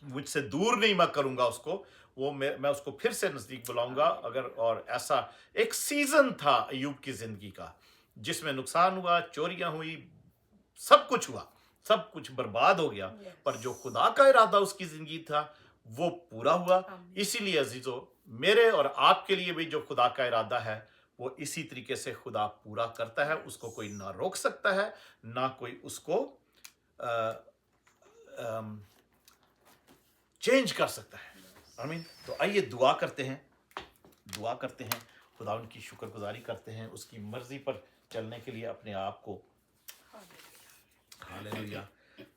मुझसे दूर नहीं मैं करूंगा उसको। वो मैं उसको फिर से नजदीक बुलाऊंगा अगर। और ऐसा एक सीजन था अय्यूब की जिंदगी का जिसमें नुकसान हुआ, चोरियां हुई, सब कुछ हुआ, सब कुछ बर्बाद हो गया, पर जो खुदा का इरादा उसकी जिंदगी था वो पूरा हुआ। इसीलिए अजीजों, मेरे और आपके लिए भी जो खुदा का इरादा है वो इसी तरीके से खुदा पूरा करता है। उसको कोई ना रोक सकता है, ना कोई उसको चेंज कर सकता है। आमीन। तो आइए दुआ करते हैं, खुदा उनकी शुक्रगुजारी करते हैं, उसकी मर्जी पर चलने के लिए अपने आप को हालेलुया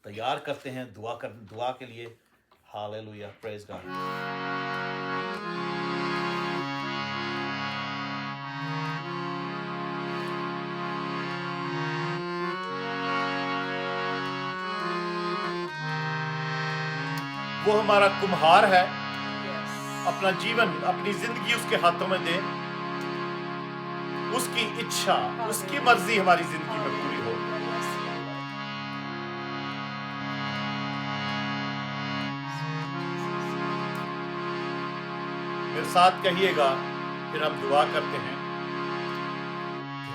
तैयार करते हैं दुआ के लिए। Hallelujah, praise God. वो हमारा कुम्हार है, अपना जीवन, अपनी जिंदगी उसके हाथों में दे, उसकी इच्छा, उसकी मर्जी हमारी जिंदगी में पूरी हो। मेरे साथ कहिएगा, फिर हम दुआ करते हैं।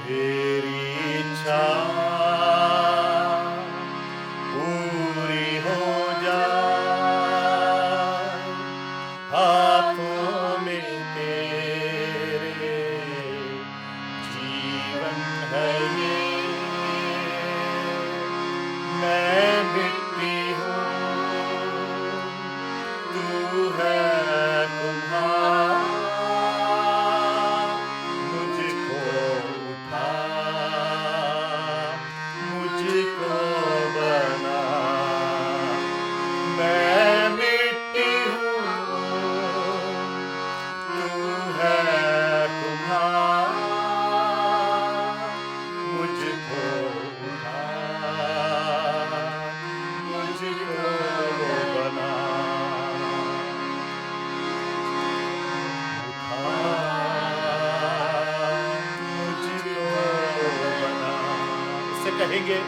तेरी इच्छा पूरी हो जाए, हाथों में तेरे जीवन है ये। मैं मिट्टी हूँ, तू है कुम्हार, मुझको उठा, मुझको बना। मैं मिट्टी हूँ, तू है कुम्हार, मुझको उठा, मुझको बना। मुझको बना। इससे कहेंगे,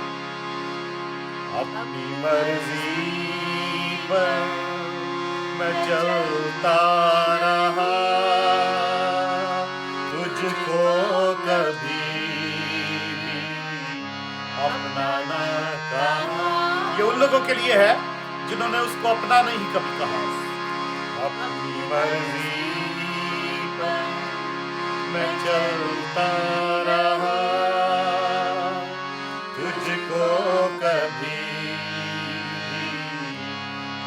अपनी मर्जी पर मैं चलता रहा, तुझको कभी भी अपना न कहा। ये उन लोगों के लिए है जिन्होंने उसको अपना नहीं कभी कहा। अपनी मर्जी पर मैं चलता रहा, तुझको कभी भी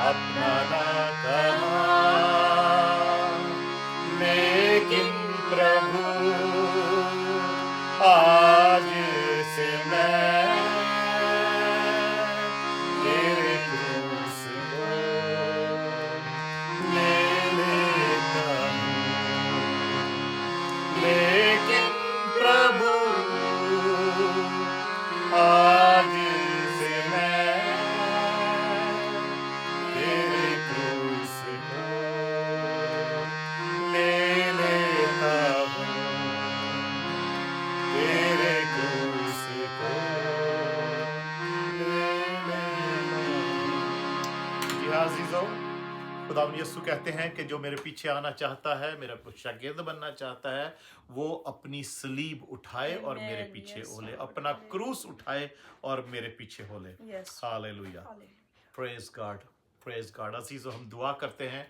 अपना ना कहा। लेकिन प्रभु आज से मैं तेरे क्रूस को ले लेता हूँ। लेकिन प्रभु आज से मैं तेरे क्रूस को ले लेता हूँ, तेरे क्रूस को ले लेता हूँ। जी हाँ अज़ीज़ों, खुदावंद यीशु कहते हैं कि जो मेरे पीछे आना चाहता है, मेरा शागिर्द बनना चाहता है, वो अपनी सलीब उठाए और मेरे पीछे ओले, अपना क्रूस उठाए और मेरे पीछे ओले। Hallelujah, praise God, praise God. अजीजों, हम दुआ करते हैं,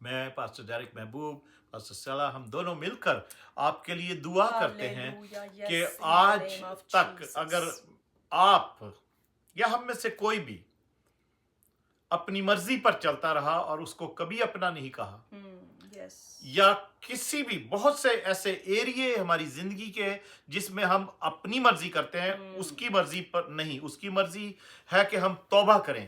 मैं, पास्टर डेरिक महबूब, पास्टर सला, हम दोनों मिलकर आपके लिए दुआ करते हैं कि आज तक अगर आप या हम में से कोई भी अपनी मर्जी पर चलता रहा और उसको कभी अपना नहीं कहा, या किसी भी बहुत से ऐसे एरिये हमारी जिंदगी के जिसमें हम अपनी मर्जी करते हैं, उसकी मर्जी पर नहीं, उसकी मर्जी है कि हम तौबा करें,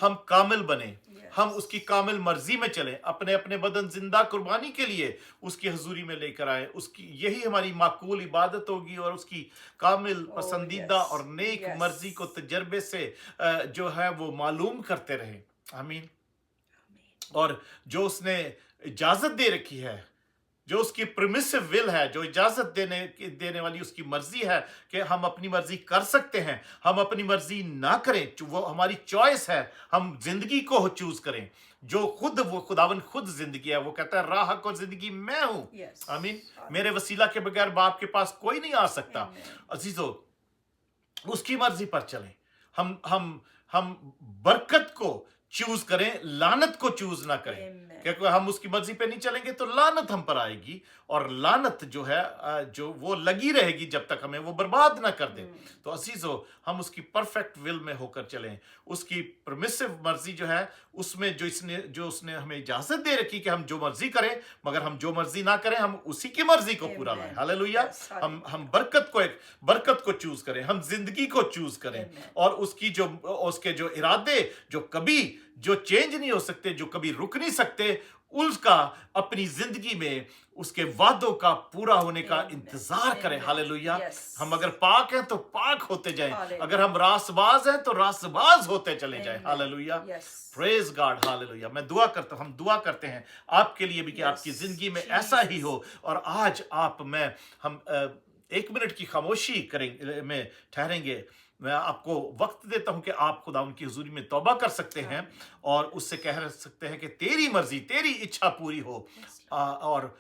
हम कामिल बने, हम उसकी कामिल मर्जी में चलें, अपने अपने बदन जिंदा कुर्बानी के लिए उसकी हजूरी में लेकर आए। उसकी यही हमारी माकूल इबादत होगी और उसकी कामिल पसंदीदा और नेक मर्जी को तजर्बे से जो है वो मालूम करते रहें। आमीन। और जो उसने इजाजत दे रखी है जो उसकी परमिसिव विल है, जो इजाजत देने वाली उसकी मर्जी है कि हम अपनी मर्जी कर सकते हैं, हम अपनी मर्जी ना करें, वो हमारी चॉइस है, हम जिंदगी को चूज करें। जो खुद वो खुदावन खुद जिंदगी है, वो कहता है राह और जिंदगी मैं हूं। आमीन। मेरे वसीला के बगैर बाप के पास कोई नहीं आ सकता। अजीजों, उसकी मर्जी पर चलें। हम बरकत को चूज करें, लानत को चूज ना करें, क्योंकि हम उसकी मर्जी पे नहीं चलेंगे तो लानत हम पर आएगी, और लानत जो है जो वो लगी रहेगी जब तक हमें वो बर्बाद ना कर दे। तो अजीजों, हम उसकी परफेक्ट विल में होकर चलें, उसकी परमिसिव मर्जी जो है उसमें जो उसने हमें इजाजत दे रखी कि हम जो मर्जी करें, मगर हम जो मर्जी ना करें, हम उसी की मर्जी को पूरा लाएं। हालेलुया। हम बरकत को चूज करें, हम जिंदगी को चूज करें, और उसके जो इरादे जो कभी जो चेंज नहीं हो सकते, जो कभी रुक नहीं सकते, उसका अपनी जिंदगी में उसके वादों का पूरा होने का इंतजार करें। हालेलुया। हम अगर पाक हैं तो पाक होते जाएं, अगर हम रासबाज हैं तो रासबाज होते चले जाएं। हालेलुया। Praise God. हालेलुया। हम दुआ करते हैं आपके लिए भी कि आपकी जिंदगी में ऐसा ही हो। और आज हम 1 मिनट की खामोशी में ठहरेंगे। मैं आपको वक्त देता हूं कि आप खुदा उनकी हुजूरी में तौबा कर सकते हैं और उससे कह सकते हैं कि तेरी मर्जी, तेरी इच्छा पूरी हो, और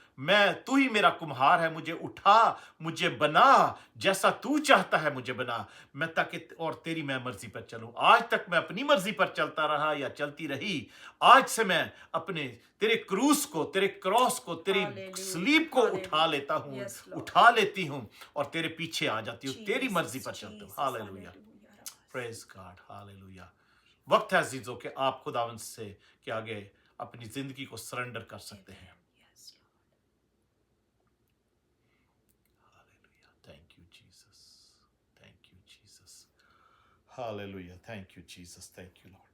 तू ही मेरा कुम्हार है, मुझे उठा, मुझे बना, जैसा तू चाहता है मुझे बना, मैं ताकि और तेरी मैं मर्जी पर चलूं। आज तक मैं अपनी मर्जी पर चलता रहा या चलती रही, आज से मैं अपने तेरे क्रूस को, तेरे क्रॉस को, तेरी स्लीप को उठा लेती हूं और तेरे पीछे आ जाती हूं, तेरी मर्जी पर चलता हूं। हालेलुया। Praise God. हालेलुया। वक्त है अजीजों कि आप खुदावंद से के आगे अपनी जिंदगी को सरेंडर कर सकते हैं। Hallelujah. Thank you, Jesus. Thank you, Lord.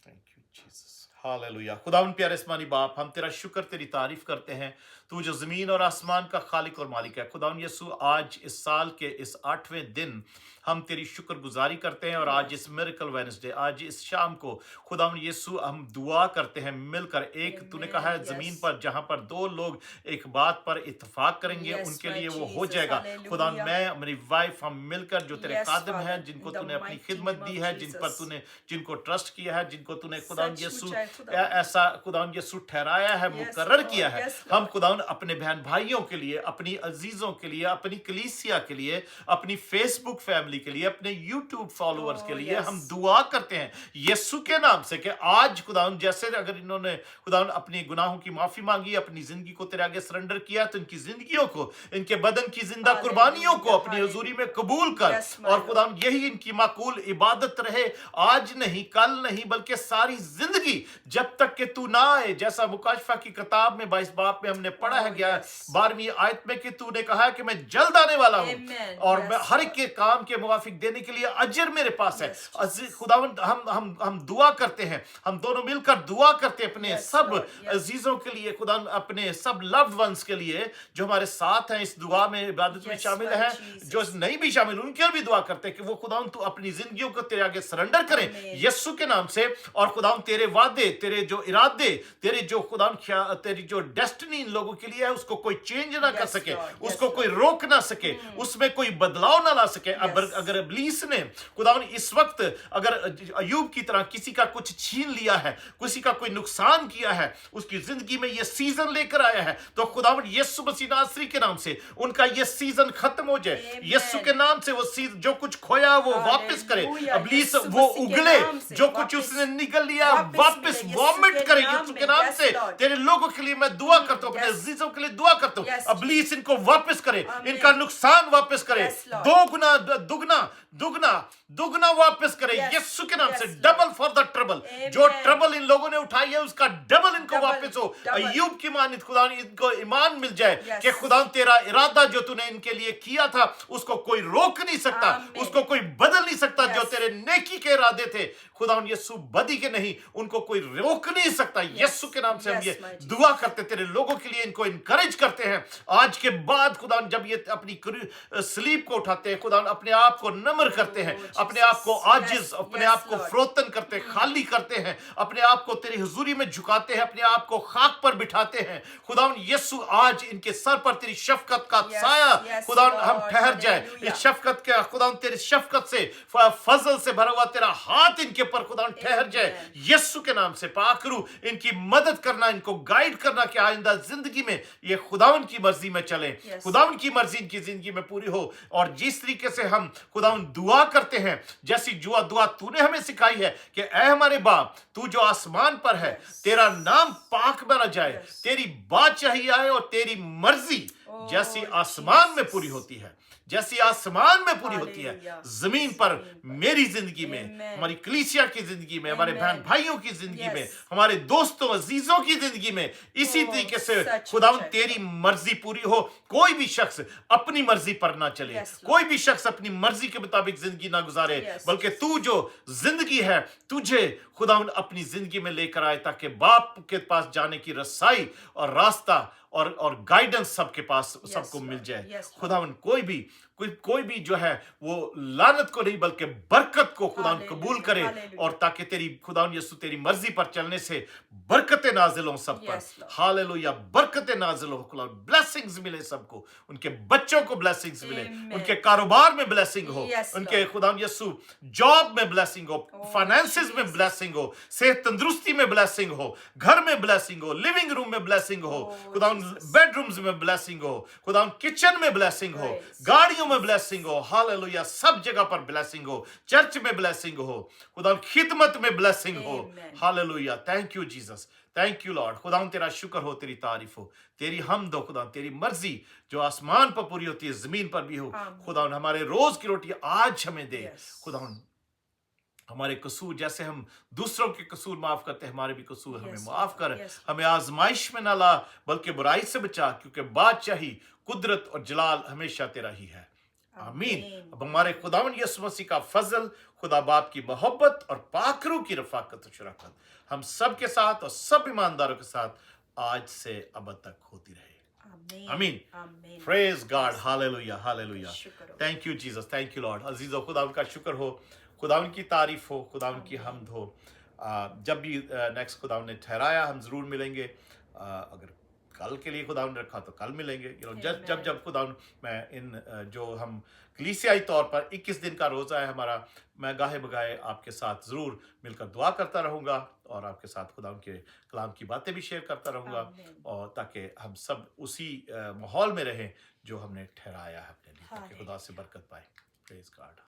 Thank you, Jesus. Hallelujah. खुदावन प्यारे आसमानी बाप, हम तेरा शुक्र, तेरी तारीफ करते हैं, तू जो जमीन और आसमान का खालिक और मालिक है। खुदावन यीशु, आज इस साल के इस 8वें दिन हम तेरी शुक्रगुजारी करते हैं, और आज इस मिरेकल वेडनेसडे, आज इस शाम को खुदावन यीशु हम दुआ करते हैं मिलकर। एक तूने कहा है जमीन पर जहां पर 2 लोग एक बात पर इत्तेफाक करेंगे, उनके लिए वो हो जाएगा। खुदावन मैं, मेरी वाइफ, हम मिलकर जो तेरे खादिम हैं, जिनको तूने अपनी खिदमत दी है, जिनको ट्रस्ट किया है, जिनको तूने खुदावन यीशु ऐसा खुदावन यीशु ठहराया है, मुकर्रर किया है, हम खुदावन अपने बहन भाइयों के लिए, अपनी अजीजों के लिए, अपनी कलीसिया के लिए, अपनी फेसबुक फैमिली के लिए, अपने यूट्यूब फॉलोअर्स के लिए हम दुआ करते हैं यीशु के नाम से कि आज खुदावन जैसे अगर इन्होंने खुदावन अपनी गुनाहों की माफी मांगी, अपनी जिंदगी को तेरे आगे सरेंडर किया, तो इनकी जिंदगियों को, इनके बदन की जिंदा कुर्बानियों को अपनी हुजूरी में कबूल कर, और खुदावन यही इनकी माकूल इबादत रहे, आज नहीं, कल नहीं, बल्कि सारी जिंदगी, जब तक कि तू ना आए। जैसा मुकाशफा की किताब में 22 बाब में हमने पढ़ा है गया 12वीं आयत में कि तूने कहा है कि मैं जल्द आने वाला हूं, और मैं हर एक के काम के मुवाफिक देने के लिए अजर मेरे पास है। खुदावंद हम दुआ करते हैं, हम दोनों मिलकर दुआ करते हैं अपने सब अजीजों के लिए, खुदा अपने सब लव्ड वंस के लिए जो हमारे साथ हैं, इस दुआ में इबादत में शामिल हैं, जो नहीं भी शामिल, उनके लिए भी दुआ करते हैं कि वो खुदावंद तू अपनी जिंदगियों को तेरे आगे सरेंडर करें यीशु के नाम से। और खुदावंद तेरे वादे, तेरे जो इरादे, तेरे जो खुदावंद तेरी जो डेस्टिनी इन लोगों के लिए है, उसको कोई चेंज ना कर सके, उसको कोई रोक ना सके, उसमें कोई बदलाव ना ला सके। अगर इब्लीस ने खुदावन इस वक्त अगर अयूब की तरह किसी का कुछ छीन लिया है, किसी का कोई नुकसान किया है, उसकी जिंदगी में ये सीजन लेकर आया है, तो खुदावन यीशु मसीह नासरी के नाम से उनका ये सीजन खत्म हो जाए। यीशु के नाम से वो जो कुछ खोया वो वापस करे। इब्लीस वो उगले, जो कुछ उसने निकल लिया वापस वॉमिट करे यीशु के नाम से। तेरे लोगों के लिए मैं दुआ करता हूं, अपने अजीजों के लिए दुआ करता हूं, इब्लीस इनको वापस करे, इनका नुकसान वापस करे, दुगना वापस करे यीशु के नाम से। डबल फॉर द ट्रबल, जो ट्रबल इन लोगों ने उठाई है उसका डबल इनको वापस हो। अय्यूब की मानित खुदा इनको ईमान मिल जाए कि खुदा तेरा इरादा जो तूने इनके लिए किया था उसको कोई रोक नहीं सकता, उसको कोई बदल नहीं सकता। जो तेरे नेकी के इरादे थे, खुदावन यीशु बदी के नहीं, उनको कोई रोक नहीं सकता। यीशु के नाम से हम ये दुआ करते, तेरे लोगों के लिए इनको इनकरेज करते हैं। आज के बाद खुदावन जब ये अपनी स्लीप को उठाते हैं, खुदावन अपने आप को नम्र करते हैं, अपने आप को आजिज, अपने आप को फ्रोतन करते हैं, खाली करते हैं, अपने आप को तेरी हुजूरी में झुकाते हैं, अपने आप को खाक पर बिठाते हैं। खुदावन यीशु आज इनके सर पर तेरी शफकत का साया खुदावन हम ठहर जाए, इस शफकत के खुदावन तेरी शफकत से, फजल से भरा हुआ तेरा हाथ इनके पर खुदावन ठहर जाए। यीशु के नाम से पाकरू इनकी मदद करना, इनको गाइड करना कि आइंदा जिंदगी में ये खुदावन की मर्जी में चले, खुदावन की मर्जी इनकी जिंदगी में पूरी हो। और जिस तरीके से हम खुदावन दुआ करते हैं, जैसी दुआ तूने हमें सिखाई है कि ऐ हमारे बाप, तू जो आसमान पर है, तेरा नाम पाक बना जाए, तेरी बादशाही आए और तेरी मर्जी जैसी आसमान में पूरी होती है, जैसी आसमान में पूरी होती है, जमीन पर मेरी जिंदगी में, हमारी कलीसिया की जिंदगी में, हमारे बहन भाइयों की जिंदगी में, हमारे दोस्तों अजीजों की जिंदगी में, इसी तरीके से खुदावन तेरी मर्जी पूरी हो। कोई भी शख्स अपनी मर्जी पर ना चले, कोई भी शख्स अपनी मर्जी के मुताबिक जिंदगी ना गुजारे, बल्कि तू जो जिंदगी है, तुझे खुदावन अपनी जिंदगी में लेकर आए, ताकि बाप के पास जाने की रसाई और रास्ता और गाइडेंस सबके पास सबको मिल जाए। खुदावन कोई भी जो है वो लानत को नहीं बल्कि बरकत को खुदावन कबूल करे, और ताकि तेरी खुदावन यीशु तेरी मर्जी पर चलने से बरकतें नाजिल हो सब पर। हालेलुया, बरकतें नाजिल हो, खुदावन ब्लेसिंग्स मिले सबको, उनके बच्चों को ब्लेसिंग्स मिले, उनके कारोबार में ब्लेसिंग हो, उनके खुदावन यीशु जॉब में ब्लेसिंग हो, फाइनेंसेस में ब्लेसिंग हो, सेहत तंदुरुस्ती में ब्लेसिंग हो, घर में ब्लेसिंग हो, लिविंग रूम में ब्लेसिंग हो, खुदावन बेडरूम्स में ब्लेसिंग हो, खुदावन किचन में ब्लेसिंग हो, गाड़ियों में ब्लेसिंग हो। हालेलुया, सब जगह पर ब्लेसिंग हो, चर्च में ब्लेसिंग हो, खुदावन खिदमत में ब्लेसिंग हो। Hallelujah, thank you Jesus, thank you Lord. खुदावन तेरा शुक्र हो, तेरी तारीफ हो, तेरी हमद हो। खुदावन तेरी मर्जी जो आसमान पर पूरी होती है जमीन पर भी हो। खुदावन हमारे रोज की रोटी आज हमें दे। खुदावन हमारे कसूर, जैसे हम दूसरों के कसूर माफ करते हैं, हमारे भी कसूर हमें माफ कर। हमें आजमाइश में ना ला, बल्कि बुराई से बचा, क्योंकि बादशाही, कुदरत और जलाल हमेशा तेरा ही है। आमीन। अब हमारे खुदावन यीशु मसीह का फजल, खुदा बाप की मोहब्बत और पाकरू की रफाकत और शराफत हम सब के साथ और सब ईमानदारों के साथ आज से अब तक होती रहे। आमीन। Praise God. Hallelujah, hallelujah. Thank you Jesus, thank you Lord. अजीजों, खुदावन का शुक्र हो, खुदावन की तारीफ हो, खुदावन की हमद हो। जब भी नेक्स्ट खुदावन ने ठहराया हम जरूर मिलेंगे। अगर कल के लिए खुदावन ने रखा तो कल मिलेंगे। जब खुदावन, मैं इन जो हम कलीसियाई तौर पर 21 दिन का रोज़ा है हमारा, मैं गाहे बगाहे आपके साथ ज़रूर मिलकर दुआ करता रहूँगा, और आपके साथ खुदावन के कलाम की बातें भी शेयर करता रहूँगा, और ताकि हम सब उसी माहौल में रहें जो हमने ठहराया है अपने लिए, ताकि खुदा से बरकत पाए। Praise God.